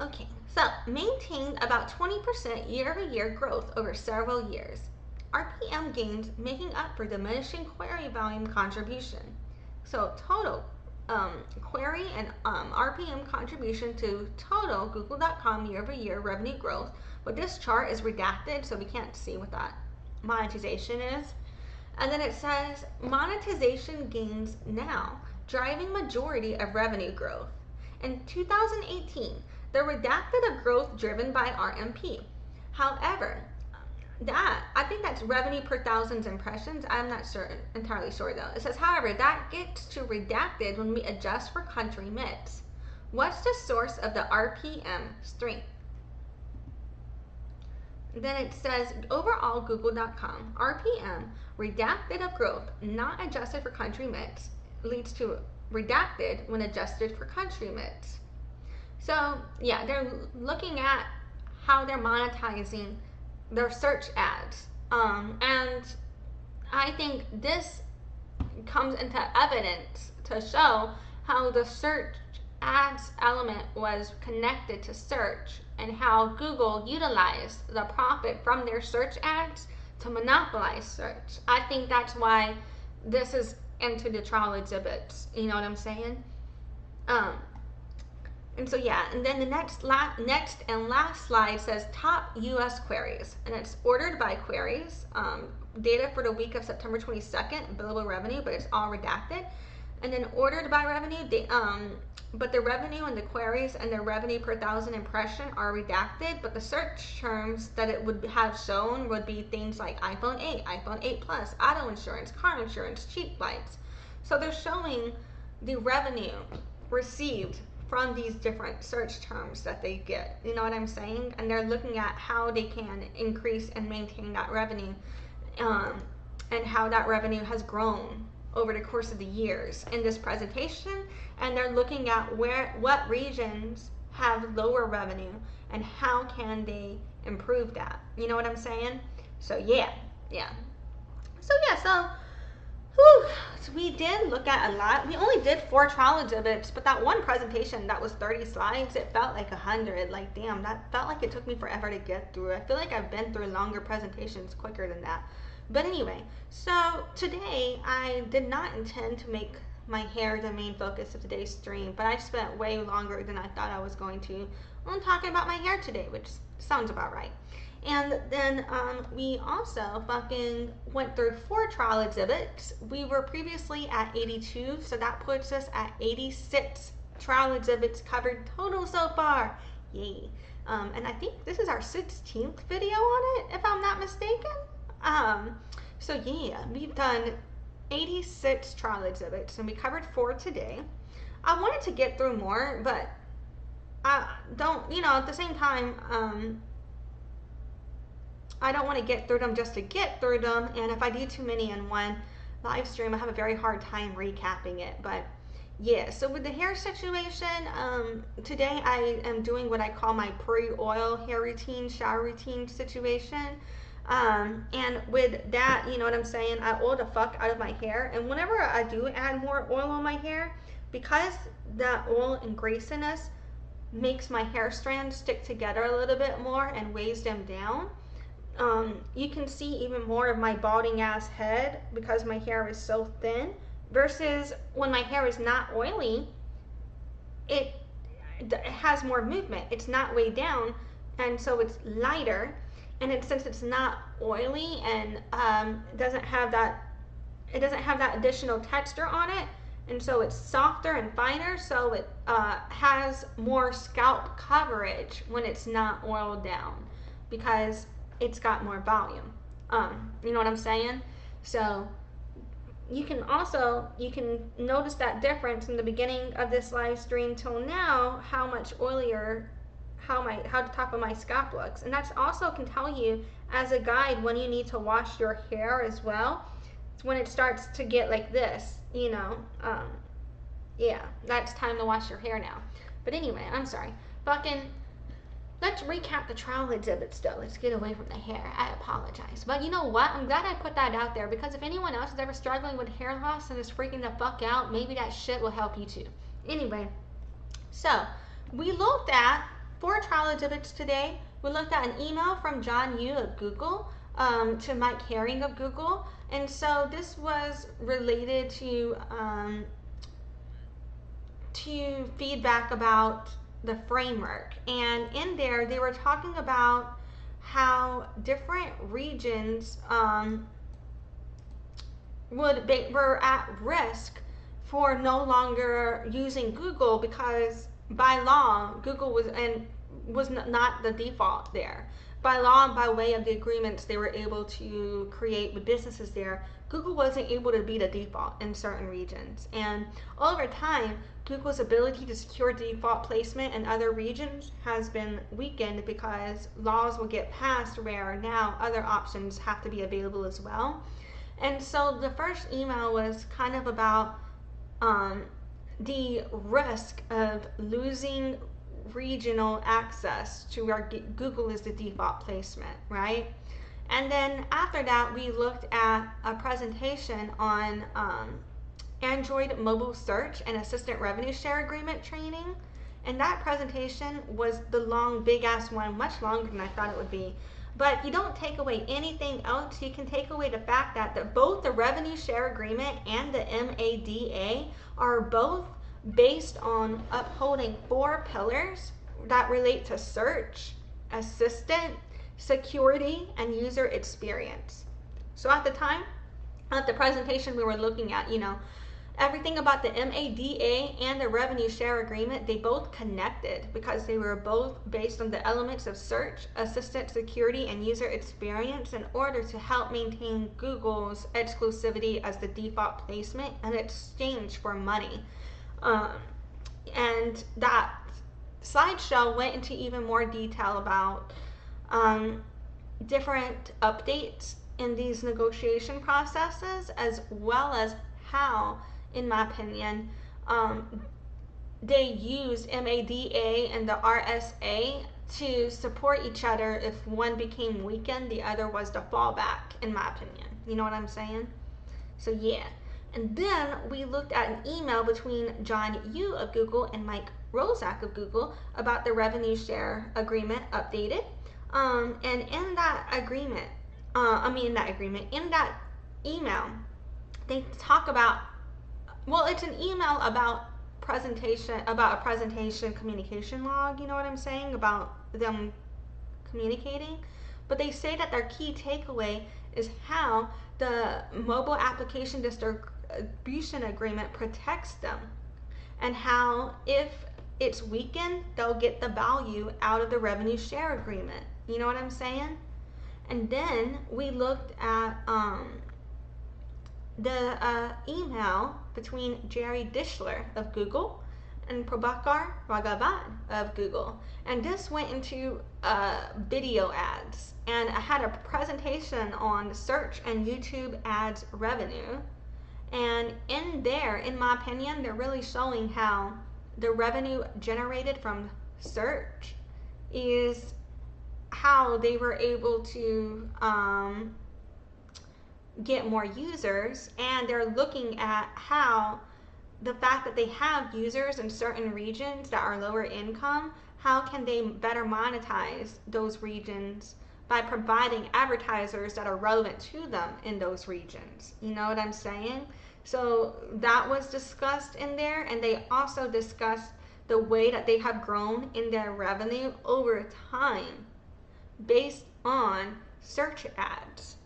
Okay, so maintained about 20% year-over-year growth over several years. RPM gains making up for diminishing query volume contribution. So total query and RPM contribution to total Google.com year-over-year revenue growth. But this chart is redacted, so we can't see what that monetization is. And then it says monetization gains now, driving majority of revenue growth. In 2018, the redacted of growth driven by RMP. However, I think that's revenue per thousand impressions. I'm not entirely sure though. It says, however, that gets to redacted when we adjust for country mix. What's the source of the RPM strength? Then it says, overall Google.com, RPM, redacted of growth, not adjusted for country mix, leads to redacted when adjusted for country mix. So yeah, they're looking at how they're monetizing their search ads. And I think this comes into evidence to show how the search ads element was connected to search and how Google utilized the profit from their search ads to monopolize search. I think that's why this is into the trial exhibits. You know what I'm saying? And so yeah, and then the next and last slide says top U.S. queries, and it's ordered by queries. Data for the week of September 22nd, billable revenue, but it's all redacted. And then ordered by revenue, but the revenue and the queries and the revenue per thousand impression are redacted, but the search terms that it would have shown would be things like iPhone 8, iPhone 8 Plus, auto insurance, car insurance, cheap flights. So they're showing the revenue received from these different search terms that they get. You know what I'm saying? And they're looking at how they can increase and maintain that revenue, and how that revenue has grown over the course of the years in this presentation. And they're looking at what regions have lower revenue and how can they improve that. You know what I'm saying? So yeah. So we did look at a lot. We only did 4 trial exhibits, but that one presentation that was 30 slides, it felt like 100. Like, damn, that felt like it took me forever to get through. I feel like I've been through longer presentations quicker than that. But anyway, so today I did not intend to make my hair the main focus of today's stream, but I spent way longer than I thought I was going to on talking about my hair today, which sounds about right. And then we also fucking went through 4 trial exhibits. We were previously at 82, so that puts us at 86 trial exhibits covered total so far. Yay. And I think this is our 16th video on it, if I'm not mistaken. So yeah, we've done 86 trial exhibits, and we covered 4 today. I wanted to get through more, but I don't, at the same time, I don't want to get through them just to get through them, and if I do too many in one live stream, I have a very hard time recapping it. But yeah, so with the hair situation, today I am doing what I call my pre-oil hair routine, shower routine situation. And with that, you know what I'm saying? I oil the fuck out of my hair. And whenever I do add more oil on my hair, because the oil and greasiness makes my hair strands stick together a little bit more and weighs them down, you can see even more of my balding ass head because my hair is so thin. Versus when my hair is not oily, it, it has more movement. It's not weighed down, and so it's lighter. And since it's not oily and doesn't have that, it doesn't have that additional texture on it, and so it's softer and finer. So it has more scalp coverage when it's not oiled down because it's got more volume. You know what I'm saying? So you can notice that difference in the beginning of this live stream till now, how much oilier how the top of my scalp looks. And that's also can tell you as a guide when you need to wash your hair as well. It's when it starts to get like this, yeah, that's time to wash your hair now. But anyway, I'm sorry. Let's recap the trial exhibits though. Let's get away from the hair. I apologize. But you know what? I'm glad I put that out there because if anyone else is ever struggling with hair loss and is freaking the fuck out, maybe that shit will help you too. Anyway, so we looked at 4 trial exhibits today. We looked at an email from John Yoo of Google to Mike Herring of Google. And so this was related to feedback about the framework, and in there they were talking about how different regions were at risk for no longer using Google because by law Google was not the default there. By law and by way of the agreements they were able to create with businesses there, Google wasn't able to be the default in certain regions. And over time, Google's ability to secure default placement in other regions has been weakened because laws will get passed where now other options have to be available as well. And so the first email was kind of about the risk of losing regional access to where Google is the default placement, right? And then after that, we looked at a presentation on Android mobile search and assistant revenue share agreement training. And that presentation was the long, big ass one, much longer than I thought it would be. But if you don't take away anything else, you can take away the fact that both the revenue share agreement and the MADA are both based on upholding 4 pillars that relate to search, assistant, security, and user experience. So at the time of the presentation we were looking at, everything about the MADA and the revenue share agreement, they both connected because they were both based on the elements of search, assistant, security, and user experience in order to help maintain Google's exclusivity as the default placement in exchange for money. And that slideshow went into even more detail about different updates in these negotiation processes, as well as how, in my opinion, they use MADA and the RSA to support each other. If one became weakened, the other was the fallback, in my opinion. You know what I'm saying? So yeah. And then we looked at an email between John Yoo of Google and Mike Roszak of Google about the revenue share agreement updated. And in that email, they talk about, it's an email about a presentation communication log, you know what I'm saying, about them communicating. But they say that their key takeaway is how the mobile application distribution agreement protects them, and how if it's weakened, they'll get the value out of the revenue share agreement. You know what I'm saying? And then we looked at the email between Jerry Dischler of Google and Prabhakar Raghavan of Google. And this went into video ads. And I had a presentation on search and YouTube ads revenue. And in there, in my opinion, they're really showing how the revenue generated from search is how they were able to get more users, and they're looking at how the fact that they have users in certain regions that are lower income, how can they better monetize those regions by providing advertisers that are relevant to them in those regions. You know what I'm saying? So that was discussed in there, and they also discussed the way that they have grown in their revenue over time based on search ads.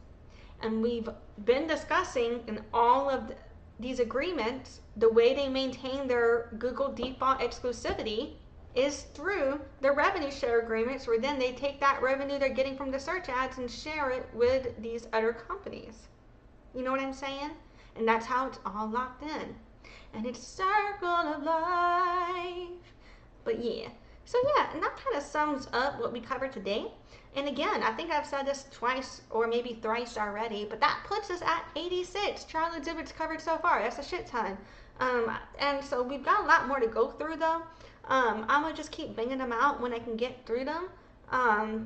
And we've been discussing in all of these agreements, the way they maintain their Google default exclusivity is through the revenue share agreements, where then they take that revenue they're getting from the search ads and share it with these other companies. You know what I'm saying? And that's how it's all locked in. And it's circle of life. But yeah. So yeah, and that kind of sums up what we covered today. And again, I think I've said this twice or maybe thrice already, but that puts us at 86 child exhibits covered so far. That's a shit ton. And so we've got a lot more to go through though. I'm going to just keep banging them out when I can get through them.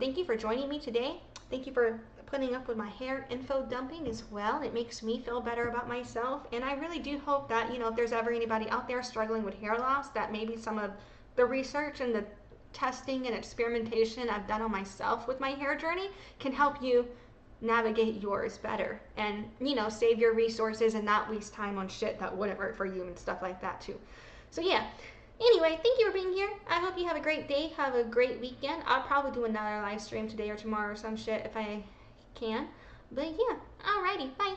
Thank you for joining me today. Thank you for putting up with my hair info dumping as well. It makes me feel better about myself. And I really do hope that, you know, if there's ever anybody out there struggling with hair loss, that maybe some of the research and the testing and experimentation I've done on myself with my hair journey can help you navigate yours better and, you know, save your resources and not waste time on shit that wouldn't work for you and stuff like that too. So yeah. Anyway, thank you for being here. I hope you have a great day. Have a great weekend. I'll probably do another live stream today or tomorrow or some shit if I can. But yeah, alrighty, bye.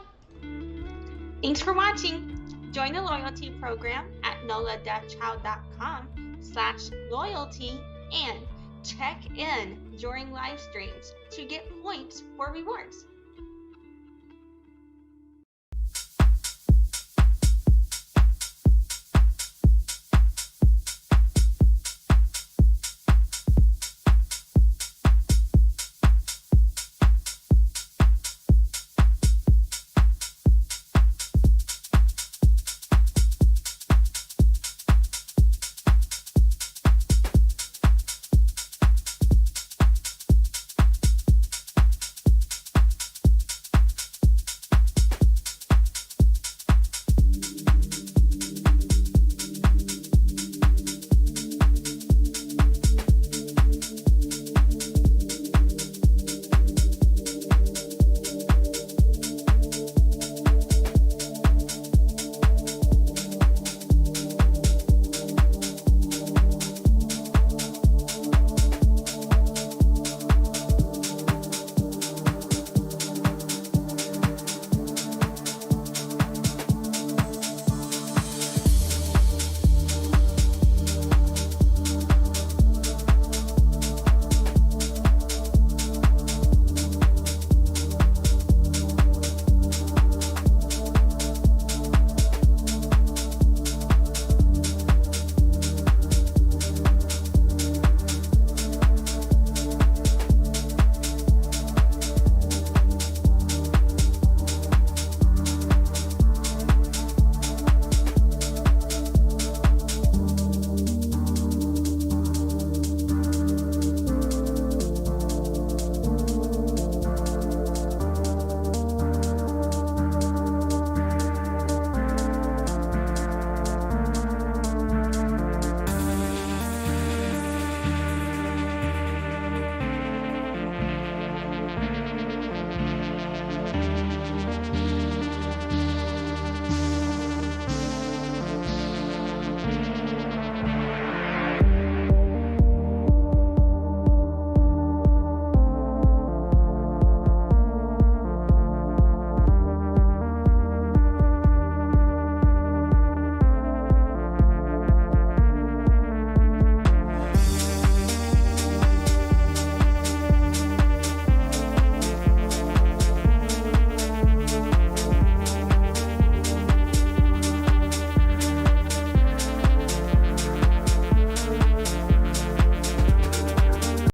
Thanks for watching. Join the loyalty program at noladeafchild.com/loyalty and check in during live streams to get points for rewards.